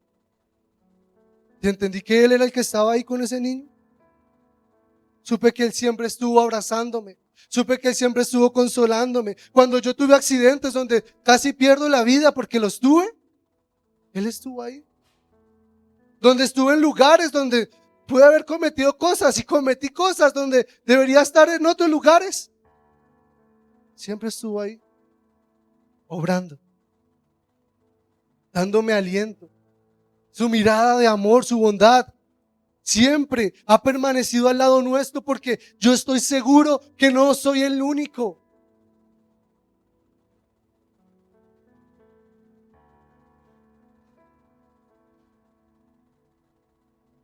Y entendí que Él era el que estaba ahí con ese niño. Supe que Él siempre estuvo abrazándome. Supe que Él siempre estuvo consolándome. Cuando yo tuve accidentes donde casi pierdo la vida porque los tuve, Él estuvo ahí. Donde estuve en lugares donde pude haber cometido cosas y cometí cosas donde debería estar en otros lugares, siempre estuvo ahí, obrando, dándome aliento, su mirada de amor, su bondad. siempre ha permanecido al lado nuestro, porque yo estoy seguro que no soy el único.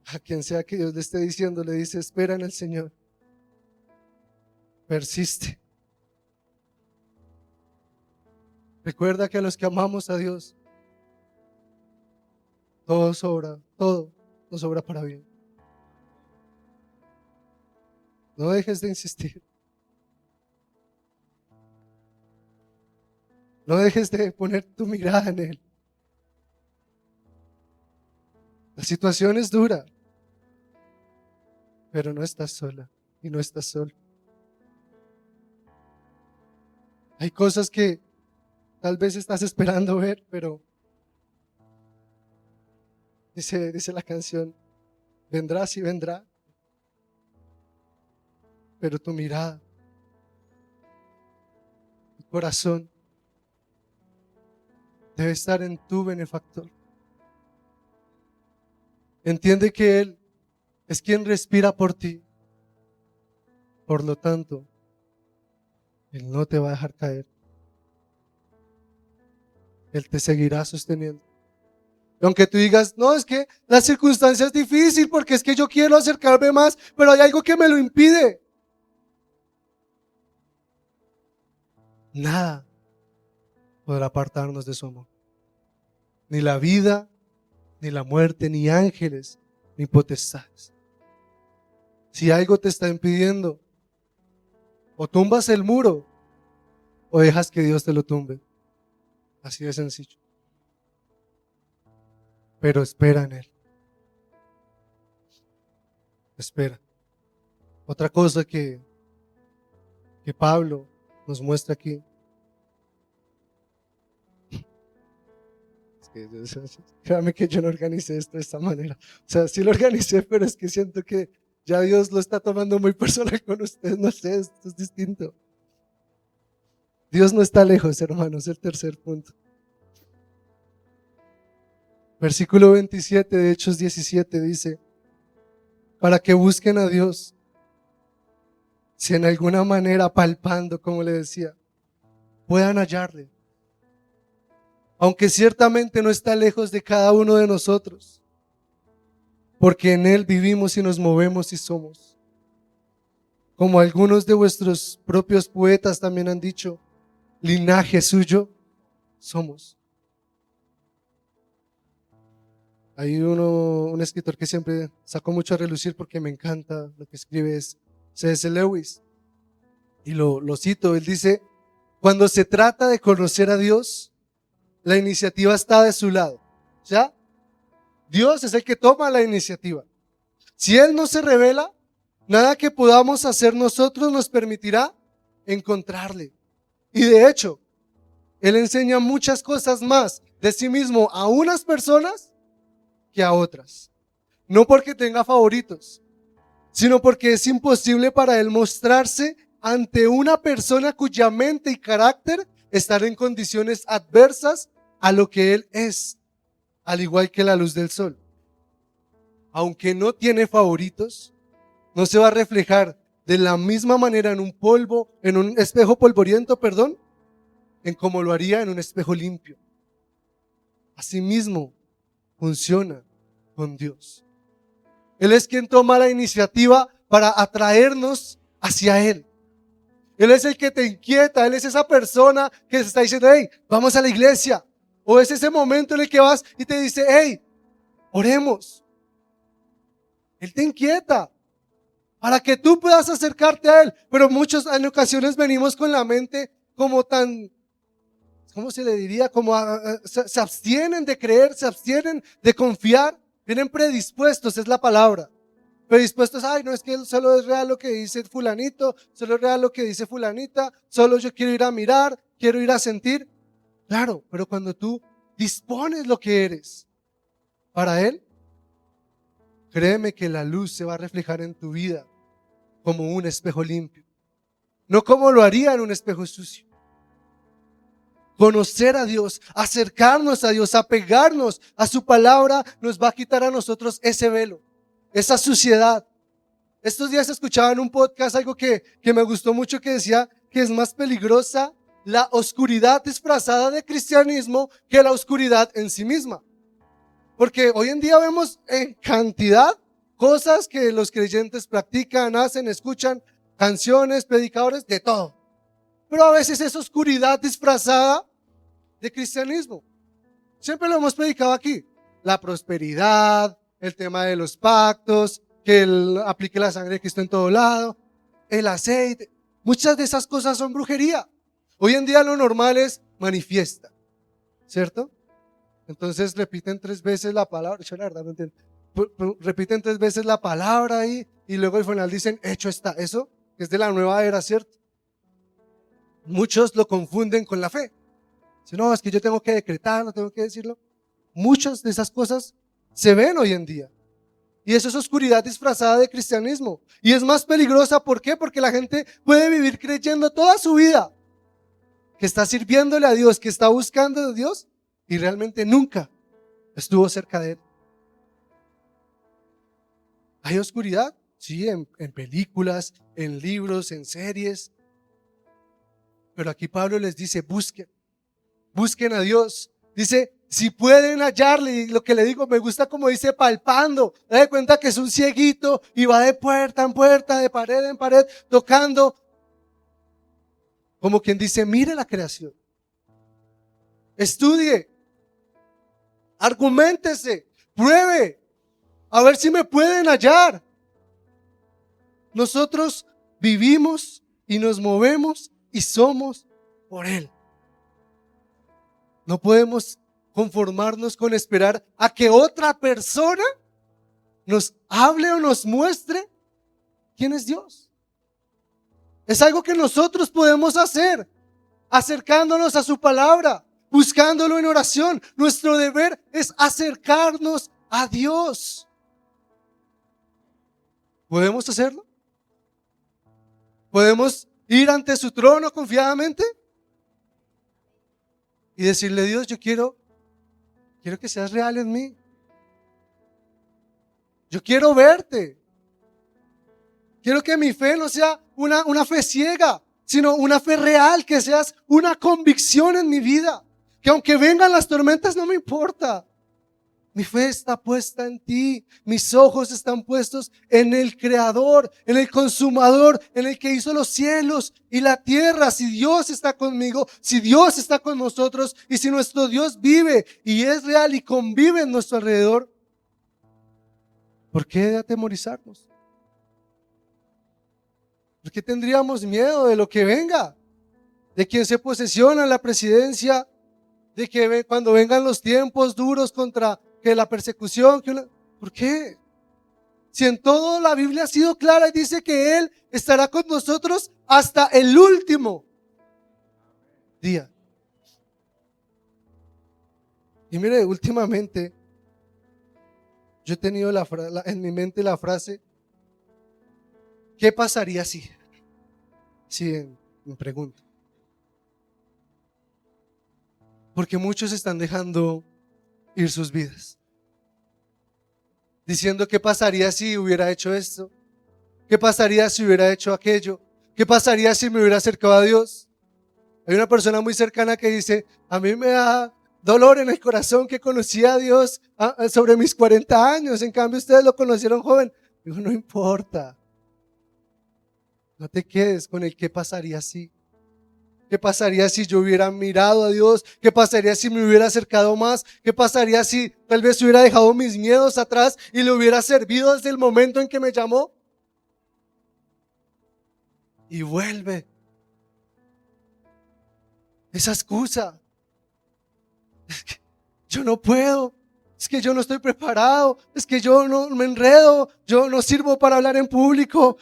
A quien sea que Dios le esté diciendo, le dice: espera en el Señor, persiste. Recuerda que a los que amamos a Dios, todo sobra, todo nos sobra para bien. No dejes de insistir. No dejes de poner tu mirada en Él. La situación es dura, pero no estás sola y no estás solo. Hay cosas que tal vez estás esperando ver, pero dice la canción, vendrá, sí vendrá, pero tu mirada, tu corazón debe estar en tu benefactor. Entiende que Él es quien respira por ti. Por lo tanto, Él no te va a dejar caer. Él te seguirá sosteniendo. Y aunque tú digas, no, es que la circunstancia es difícil porque es que yo quiero acercarme más, pero hay algo que me lo impide. Nada podrá apartarnos de su amor. Ni la vida, ni la muerte, ni ángeles, ni potestades. Si algo te está impidiendo, o tumbas el muro, o dejas que Dios te lo tumbe. Así de sencillo. Pero espera en Él. Espera. Otra cosa que Pablo nos muestra aquí. Créame que yo no organicé esto de esta manera. O sea, sí lo organicé, pero es que siento que ya Dios lo está tomando muy personal con ustedes. No sé, esto es distinto. Dios no está lejos, hermanos, el tercer punto. Versículo 27 de Hechos 17 dice: para que busquen a Dios, si en alguna manera palpando, como le decía, puedan hallarle. Aunque ciertamente no está lejos de cada uno de nosotros, porque en Él vivimos y nos movemos y somos. Como algunos de vuestros propios poetas también han dicho, linaje suyo somos. Hay un escritor que siempre sacó mucho a relucir porque me encanta lo que escribe, es C.S. Lewis. Y lo cito, él dice: cuando se trata de conocer a Dios, la iniciativa está de su lado. O sea, Dios es el que toma la iniciativa. Si Él no se revela, nada que podamos hacer nosotros nos permitirá encontrarle. Y de hecho, Él enseña muchas cosas más de sí mismo a unas personas que a otras. No porque tenga favoritos, sino porque es imposible para Él mostrarse ante una persona cuya mente y carácter están en condiciones adversas a lo que Él es, al igual que la luz del sol. Aunque no tiene favoritos, no se va a reflejar de la misma manera en un espejo polvoriento, en como lo haría en un espejo limpio. Asimismo, funciona con Dios. Él es quien toma la iniciativa para atraernos hacia Él. Él es el que te inquieta, Él es esa persona que se está diciendo: hey, vamos a la iglesia. O es ese momento en el que vas y te dice: hey, oremos. Él te inquieta para que tú puedas acercarte a Él. Pero muchos en ocasiones venimos con la mente como tan, ¿cómo se le diría? Como se abstienen de creer, se abstienen de confiar. Vienen predispuestos, es la palabra. Predispuestos, ay, no, es que solo es real lo que dice fulanito, solo es real lo que dice fulanita, solo yo quiero ir a mirar, quiero ir a sentir. Claro, pero cuando tú dispones lo que eres para Él, créeme que la luz se va a reflejar en tu vida como un espejo limpio, no como lo haría en un espejo sucio. Conocer a Dios, acercarnos a Dios, apegarnos a su palabra, nos va a quitar a nosotros ese velo, esa suciedad. Estos días escuchaba en un podcast algo que me gustó mucho, que decía que es más peligrosa la oscuridad disfrazada de cristianismo que la oscuridad en sí misma. Porque hoy en día vemos en cantidad cosas que los creyentes practican, hacen, escuchan, canciones, predicadores, de todo. Pero a veces es oscuridad disfrazada de cristianismo. Siempre lo hemos predicado aquí. La prosperidad, el tema de los pactos, que aplique la sangre de Cristo en todo lado, el aceite. Muchas de esas cosas son brujería. Hoy en día lo normal es manifiesta, ¿cierto? Entonces repiten 3 veces la palabra. Yo la verdad no entiendo. Repiten 3 veces la palabra ahí y luego al final dicen, hecho está. Eso es de la nueva era, ¿cierto? Muchos lo confunden con la fe. Si no, es que yo tengo que decretarlo, tengo que decirlo. Muchas de esas cosas se ven hoy en día. Y eso es oscuridad disfrazada de cristianismo. Y es más peligrosa, ¿por qué? Porque la gente puede vivir creyendo toda su vida que está sirviéndole a Dios, que está buscando a Dios, y realmente nunca estuvo cerca de Él. ¿Hay oscuridad? Sí, en películas, en libros, en series. Pero aquí Pablo les dice, busquen a Dios. Dice, si pueden hallarle, y lo que le digo, me gusta como dice, palpando. Da cuenta que es un cieguito y va de puerta en puerta, de pared en pared, tocando. Como quien dice, mire la creación. Estudie. Arguméntese. Pruebe. A ver si me pueden hallar. Nosotros vivimos y nos movemos y somos por Él. No podemos conformarnos con esperar a que otra persona nos hable o nos muestre quién es Dios. Es algo que nosotros podemos hacer, acercándonos a su palabra, buscándolo en oración. Nuestro deber es acercarnos a Dios. ¿Podemos hacerlo? ¿Podemos ir ante su trono confiadamente y decirle, Dios, yo quiero que seas real en mí? Yo quiero verte. Quiero que mi fe no sea una fe ciega, sino una fe real, que seas una convicción en mi vida. Que aunque vengan las tormentas no me importa. Mi fe está puesta en ti. Mis ojos están puestos en el Creador, en el Consumador, en el que hizo los cielos y la tierra. Si Dios está conmigo, si Dios está con nosotros, y si nuestro Dios vive y es real y convive en nuestro alrededor, ¿por qué atemorizarnos? ¿Por qué tendríamos miedo de lo que venga? De quien se posesiona en la presidencia, de que cuando vengan los tiempos duros contra que la persecución, ¿por qué? Si en todo la Biblia ha sido clara y dice que Él estará con nosotros hasta el último día. Y mire, últimamente yo he tenido en mi mente la frase, ¿qué pasaría si? Sí, me pregunto. Porque muchos están dejando ir sus vidas, diciendo qué pasaría si hubiera hecho esto, qué pasaría si hubiera hecho aquello, qué pasaría si me hubiera acercado a Dios. Hay una persona muy cercana que dice, a mí me da dolor en el corazón que conocí a Dios sobre mis 40 años, en cambio ustedes lo conocieron joven. Digo, no importa, no te quedes con el qué pasaría si. ¿Qué pasaría si yo hubiera mirado a Dios? ¿Qué pasaría si me hubiera acercado más? ¿Qué pasaría si tal vez hubiera dejado mis miedos atrás y le hubiera servido desde el momento en que me llamó? Y vuelve esa excusa. Es que yo no puedo, es que yo no estoy preparado, es que yo no me enredo, yo no sirvo para hablar en público.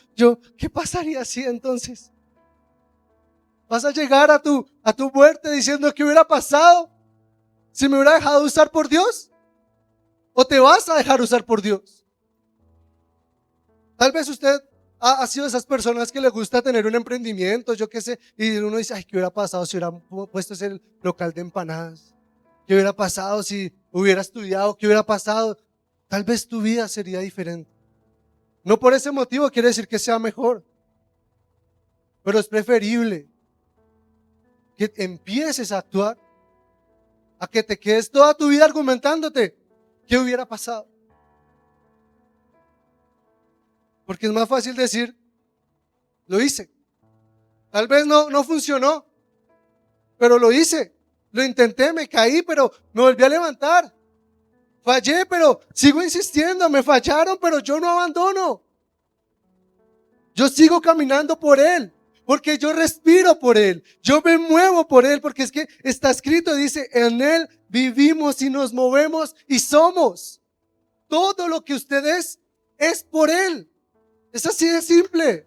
¿Qué pasaría si entonces? ¿Vas a llegar a tu muerte diciendo qué hubiera pasado si me hubiera dejado usar por Dios? ¿O te vas a dejar usar por Dios? Tal vez usted ha sido de esas personas que le gusta tener un emprendimiento, yo qué sé, y uno dice, ay, ¿qué hubiera pasado si hubiera puesto ese local de empanadas? ¿Qué hubiera pasado si hubiera estudiado? ¿Qué hubiera pasado? Tal vez tu vida sería diferente. No por ese motivo quiere decir que sea mejor, pero es preferible que empieces a actuar a que te quedes toda tu vida argumentándote qué hubiera pasado. Porque es más fácil decir, lo hice. Tal vez no funcionó, pero lo hice. Lo intenté, me caí, pero me volví a levantar. Fallé, pero sigo insistiendo. Me fallaron, pero yo no abandono. Yo sigo caminando por Él, porque yo respiro por Él. Yo me muevo por Él, porque es que está escrito, dice, en Él vivimos y nos movemos y somos. Todo lo que usted es por Él. Es así de simple.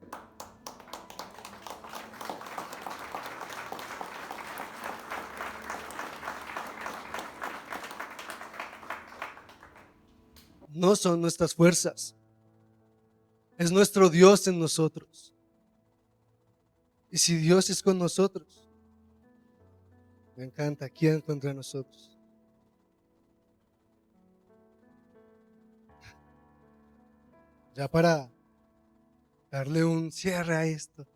No son nuestras fuerzas. Es nuestro Dios en nosotros. Y si Dios es con nosotros, me encanta, ¿quién contra nosotros? Ya para darle un cierre a esto,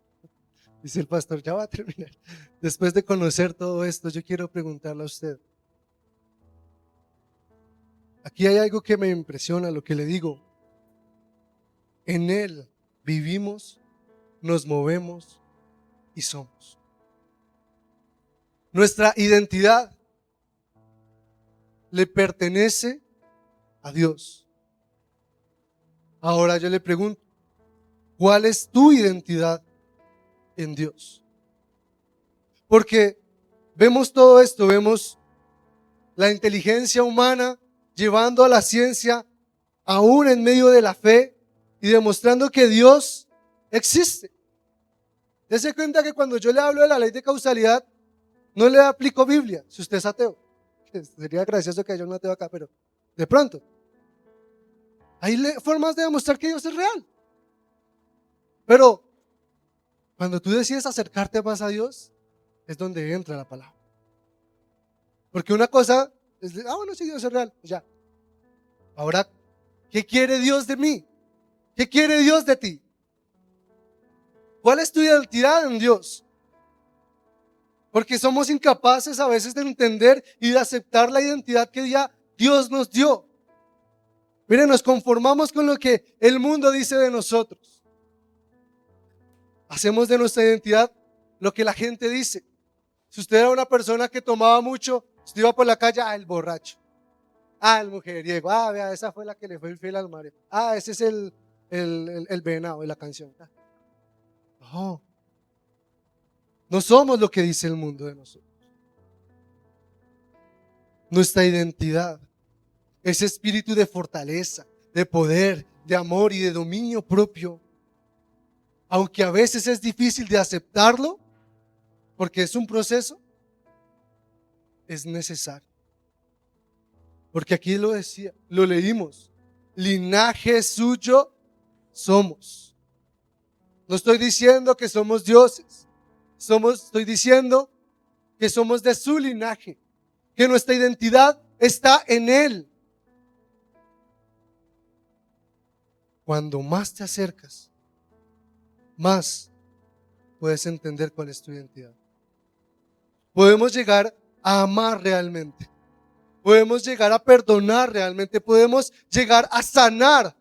dice el pastor, ya va a terminar. Después de conocer todo esto, yo quiero preguntarle a usted. Aquí hay algo que me impresiona, lo que le digo. En Él vivimos, nos movemos y somos. Nuestra identidad le pertenece a Dios. Ahora yo le pregunto, ¿cuál es tu identidad en Dios? Porque vemos todo esto, vemos la inteligencia humana llevando a la ciencia aún en medio de la fe y demostrando que Dios existe. Dese cuenta que cuando yo le hablo de la ley de causalidad, no le aplico Biblia, si usted es ateo. Sería gracioso que haya un ateo acá, pero de pronto. Hay formas de demostrar que Dios es real. Pero cuando tú decides acercarte más a Dios, es donde entra la palabra. Porque una cosa es, bueno, sí, Dios es real, pues ya. Ahora, ¿qué quiere Dios de mí? ¿Qué quiere Dios de ti? ¿Cuál es tu identidad en Dios? Porque somos incapaces a veces de entender y de aceptar la identidad que ya Dios nos dio. Miren, nos conformamos con lo que el mundo dice de nosotros. Hacemos de nuestra identidad lo que la gente dice. Si usted era una persona que tomaba mucho, usted iba por la calle, el borracho. El mujeriego. Vea, esa fue la que le fue infiel al marido. Ese es el venado de la canción. No somos lo que dice el mundo de nosotros. Nuestra identidad, ese espíritu de fortaleza, de poder, de amor y de dominio propio, aunque a veces es difícil de aceptarlo, porque es un proceso, es necesario. Porque aquí lo decía, lo leímos, linaje suyo somos. No estoy diciendo que somos dioses, estoy diciendo que somos de su linaje, que nuestra identidad está en Él. Cuando más te acercas, más puedes entender cuál es tu identidad. Podemos llegar a amar realmente. Podemos llegar a perdonar realmente. Podemos llegar a sanar.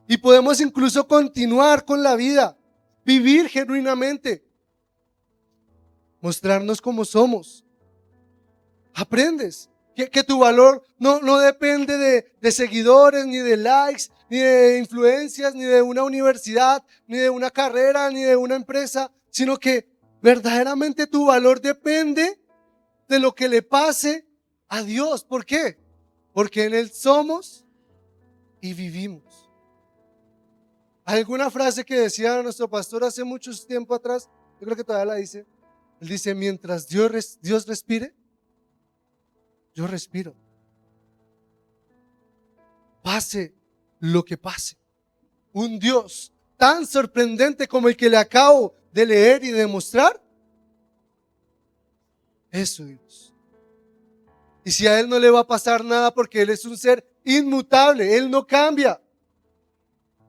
Y podemos incluso continuar con la vida. Vivir genuinamente. Mostrarnos como somos. Aprendes que tu valor no depende de seguidores, ni de likes, ni de influencias, ni de una universidad, ni de una carrera, ni de una empresa, sino que verdaderamente tu valor depende de lo que le pase a Dios. ¿Por qué? Porque en Él somos y vivimos. Hay alguna frase que decía nuestro pastor hace mucho tiempo atrás, yo creo que todavía la dice. Él dice, mientras Dios respire, yo respiro. Pase lo que pase. Un Dios tan sorprendente como el que le acabo de leer y demostrar, es su Dios. Y si a Él no le va a pasar nada porque Él es un ser inmutable, Él no cambia.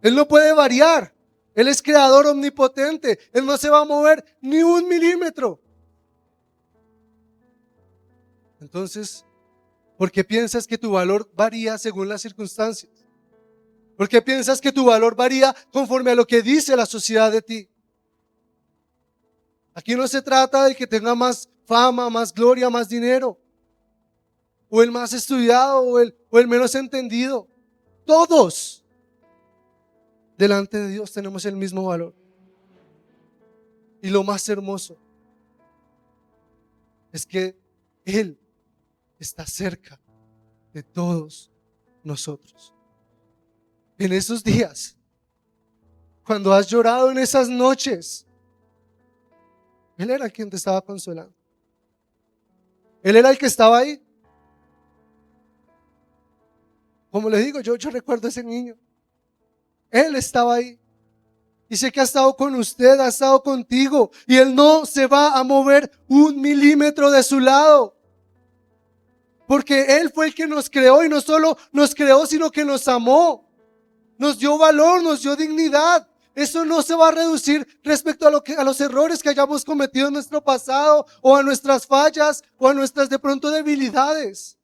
Él no puede variar. Él es creador omnipotente. Él no se va a mover ni un milímetro. Entonces, ¿por qué piensas que tu valor varía según las circunstancias? ¿Por qué piensas que tu valor varía conforme a lo que dice la sociedad de ti? Aquí no se trata de que tenga más fama, más gloria, más dinero, o el más estudiado, o el menos entendido. Todos delante de Dios tenemos el mismo valor. Y lo más hermoso es que Él está cerca de todos nosotros. En esos días, cuando has llorado en esas noches, Él era quien te estaba consolando. Él era el que estaba ahí. Como le digo, yo recuerdo a ese niño. Él estaba ahí. Y sé que ha estado con usted, ha estado contigo. Y Él no se va a mover un milímetro de su lado. Porque Él fue el que nos creó, y no solo nos creó, sino que nos amó. Nos dio valor, nos dio dignidad. Eso no se va a reducir respecto a los errores que hayamos cometido en nuestro pasado, o a nuestras fallas, o a nuestras de pronto debilidades.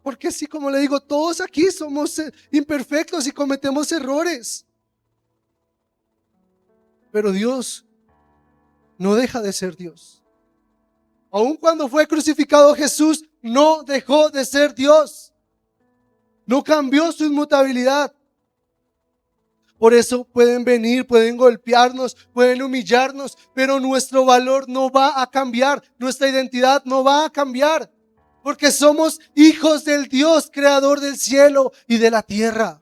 Porque así, como le digo, todos aquí somos imperfectos y cometemos errores. Pero Dios no deja de ser Dios. Aun cuando fue crucificado, Jesús no dejó de ser Dios. No cambió su inmutabilidad. Por eso pueden venir, pueden golpearnos, pueden humillarnos, pero nuestro valor no va a cambiar, nuestra identidad no va a cambiar, porque somos hijos del Dios, creador del cielo y de la tierra.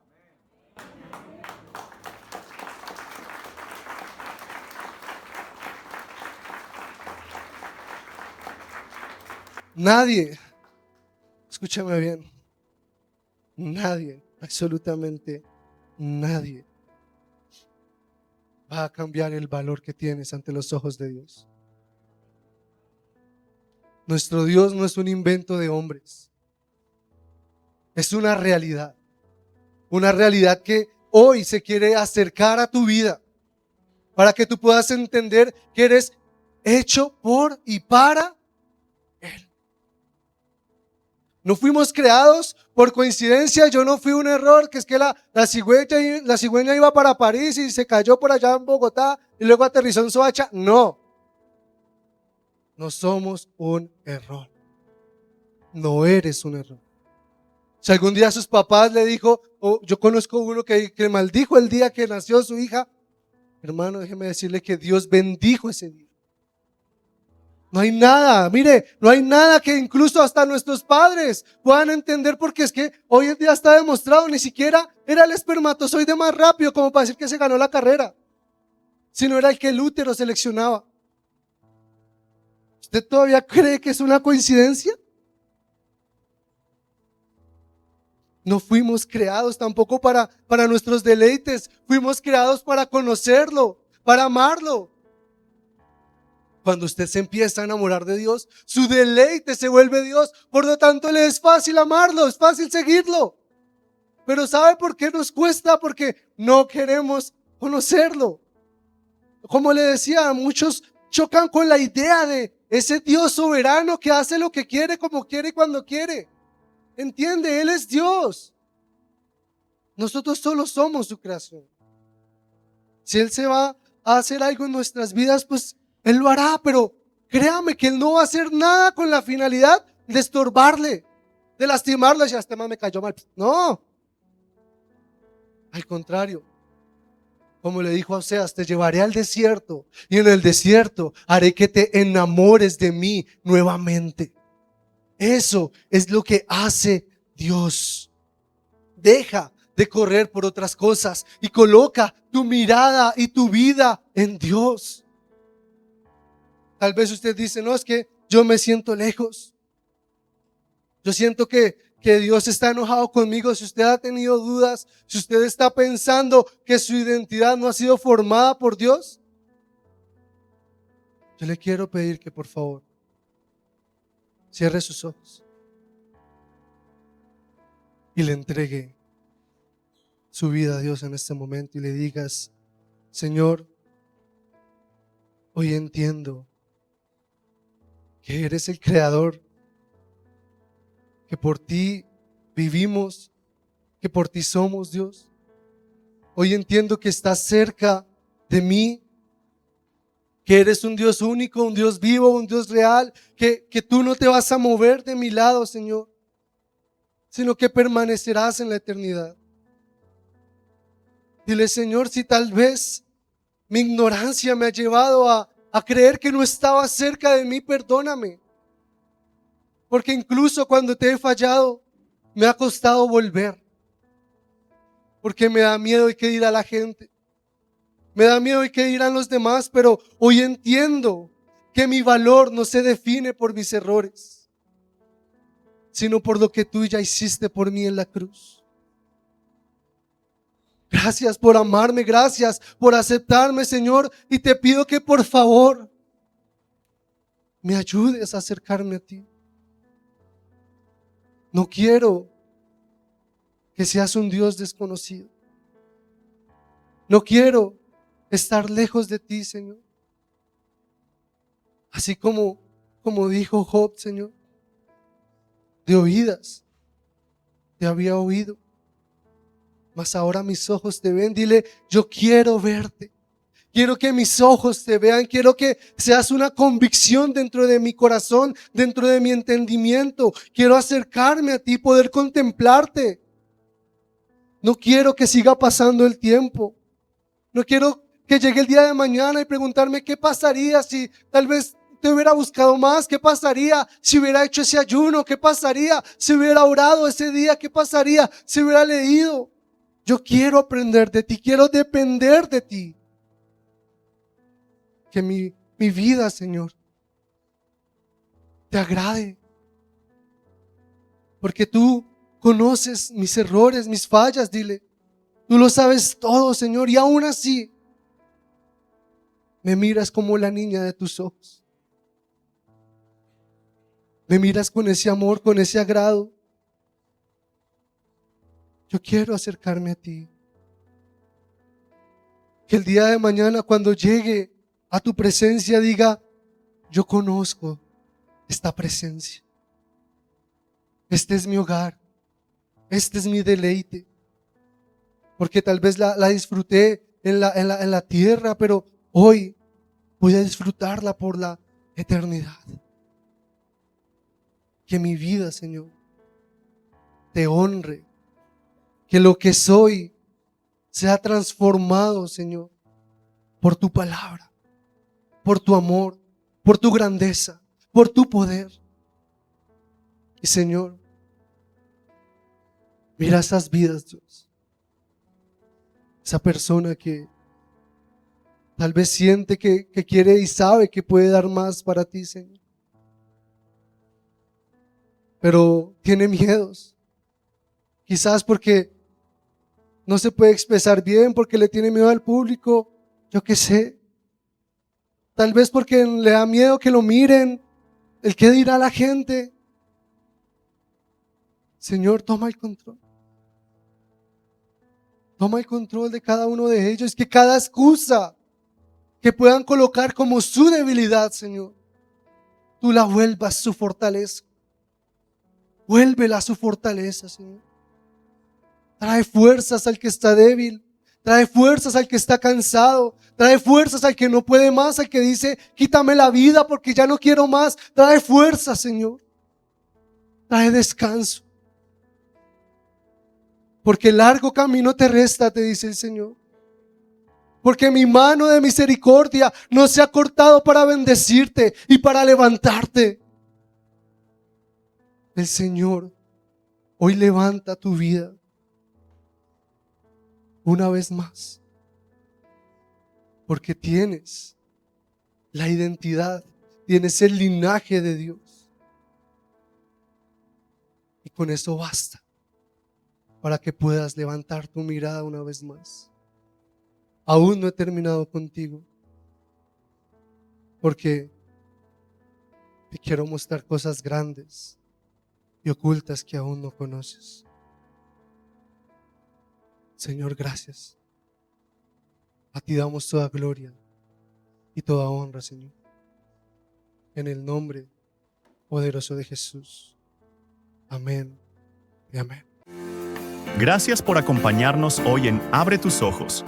Nadie, escúchame bien, nadie, absolutamente nadie va a cambiar el valor que tienes ante los ojos de Dios. Nuestro Dios no es un invento de hombres, es una realidad que hoy se quiere acercar a tu vida para que tú puedas entender que eres hecho por y para Él. No fuimos creados por coincidencia. Yo no fui un error, que es que la cigüeña iba para París y se cayó por allá en Bogotá y luego aterrizó en Soacha. No somos un error. No eres un error. Si algún día sus papás le dijo, yo conozco uno que maldijo el día que nació su hija, hermano, déjeme decirle que Dios bendijo ese día. No hay nada, mire, no hay nada que incluso hasta nuestros padres puedan entender, porque es que hoy en día está demostrado, ni siquiera era el espermatozoide más rápido como para decir que se ganó la carrera, sino era el que el útero seleccionaba. ¿Usted todavía cree que es una coincidencia? No fuimos creados tampoco para nuestros deleites, fuimos creados para conocerlo, para amarlo. Cuando usted se empieza a enamorar de Dios, su deleite se vuelve Dios. Por lo tanto, le es fácil amarlo, es fácil seguirlo. Pero ¿sabe por qué nos cuesta? Porque no queremos conocerlo. Como le decía, muchos chocan con la idea de ese Dios soberano que hace lo que quiere, como quiere y cuando quiere. ¿Entiende? Él es Dios. Nosotros solo somos su creación. Si Él se va a hacer algo en nuestras vidas, pues Él lo hará, pero créame que Él no va a hacer nada con la finalidad de estorbarle, de lastimarle. Ya este man me cayó mal. No, al contrario, como le dijo a Oseas, te llevaré al desierto y en el desierto haré que te enamores de mí nuevamente. Eso es lo que hace Dios. Deja de correr por otras cosas y coloca tu mirada y tu vida en Dios. Tal vez usted dice, no, es que yo me siento lejos. Yo siento que Dios está enojado conmigo. Si usted ha tenido dudas, si usted está pensando que su identidad no ha sido formada por Dios, yo le quiero pedir que por favor cierre sus ojos y le entregue su vida a Dios en este momento y le digas: Señor, hoy entiendo que eres el creador, que por ti vivimos, que por ti somos, Dios. Hoy entiendo que estás cerca de mí, que eres un Dios único, un Dios vivo, un Dios real, que tú no te vas a mover de mi lado, Señor, sino que permanecerás en la eternidad. Dile: Señor, si tal vez mi ignorancia me ha llevado a creer que no estabas cerca de mí, perdóname. Porque incluso cuando te he fallado, me ha costado volver. Porque me da miedo y qué dirá la gente. Me da miedo y qué dirán los demás, pero hoy entiendo que mi valor no se define por mis errores, sino por lo que tú ya hiciste por mí en la cruz. Gracias por amarme, gracias por aceptarme, Señor, y te pido que por favor me ayudes a acercarme a ti. No quiero que seas un Dios desconocido. No quiero estar lejos de ti, Señor. Así como dijo Job, Señor, de oídas te había oído, mas ahora mis ojos te ven. Dile: yo quiero verte. Quiero que mis ojos te vean. Quiero que seas una convicción dentro de mi corazón, dentro de mi entendimiento. Quiero acercarme a ti, poder contemplarte. No quiero que siga pasando el tiempo. No quiero que llegue el día de mañana y preguntarme qué pasaría si tal vez te hubiera buscado más, qué pasaría si hubiera hecho ese ayuno, qué pasaría si hubiera orado ese día, qué pasaría si hubiera leído. Yo quiero aprender de ti, quiero depender de ti. Que mi vida, Señor, te agrade. Porque tú conoces mis errores, mis fallas, dile. Tú lo sabes todo, Señor, y aún así me miras como la niña de tus ojos. Me miras con ese amor, con ese agrado. Yo quiero acercarme a ti. Que el día de mañana, cuando llegue a tu presencia, diga: yo conozco esta presencia. Este es mi hogar. Este es mi deleite. Porque tal vez la disfruté en la tierra, pero hoy voy a disfrutarla por la eternidad. Que mi vida, Señor, te honre. Que lo que soy sea transformado, Señor, por tu palabra, por tu amor, por tu grandeza, por tu poder. Y Señor, mira esas vidas, Dios. Esa persona que tal vez siente que quiere y sabe que puede dar más para ti, Señor, pero tiene miedos. Quizás porque no se puede expresar bien, porque le tiene miedo al público, yo qué sé. Tal vez porque le da miedo que lo miren, el qué dirá la gente. Señor, toma el control. Toma el control de cada uno de ellos, que cada excusa que puedan colocar como su debilidad, Señor, tú la vuelvas su fortaleza. Vuélvela su fortaleza, Señor. Trae fuerzas al que está débil. Trae fuerzas al que está cansado. Trae fuerzas al que no puede más, al que dice: quítame la vida porque ya no quiero más. Trae fuerzas, Señor. Trae descanso. Porque largo camino te resta, te dice el Señor. Porque mi mano de misericordia no se ha cortado para bendecirte y para levantarte. El Señor hoy levanta tu vida una vez más. Porque tienes la identidad, tienes el linaje de Dios. Y con eso basta para que puedas levantar tu mirada una vez más. Aún no he terminado contigo, porque te quiero mostrar cosas grandes y ocultas que aún no conoces. Señor, gracias. A ti damos toda gloria y toda honra, Señor. En el nombre poderoso de Jesús. Amén y amén. Gracias por acompañarnos hoy en Abre tus ojos.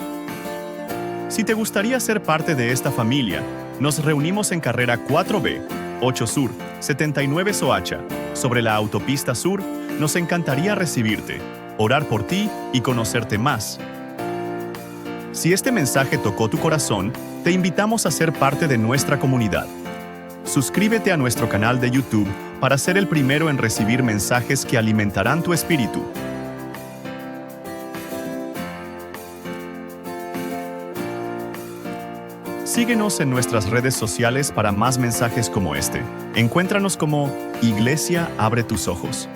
Si te gustaría ser parte de esta familia, nos reunimos en carrera 4B, 8 Sur, 79 Soacha, sobre la autopista Sur. Nos encantaría recibirte, orar por ti y conocerte más. Si este mensaje tocó tu corazón, te invitamos a ser parte de nuestra comunidad. Suscríbete a nuestro canal de YouTube para ser el primero en recibir mensajes que alimentarán tu espíritu. Síguenos en nuestras redes sociales para más mensajes como este. Encuéntranos como Iglesia Abre tus Ojos.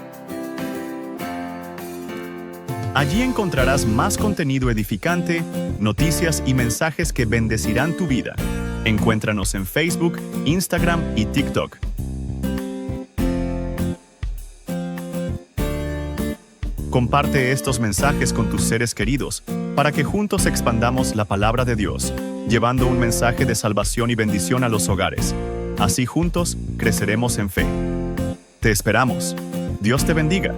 Allí encontrarás más contenido edificante, noticias y mensajes que bendecirán tu vida. Encuéntranos en Facebook, Instagram y TikTok. Comparte estos mensajes con tus seres queridos para que juntos expandamos la palabra de Dios, llevando un mensaje de salvación y bendición a los hogares. Así juntos creceremos en fe. Te esperamos. Dios te bendiga.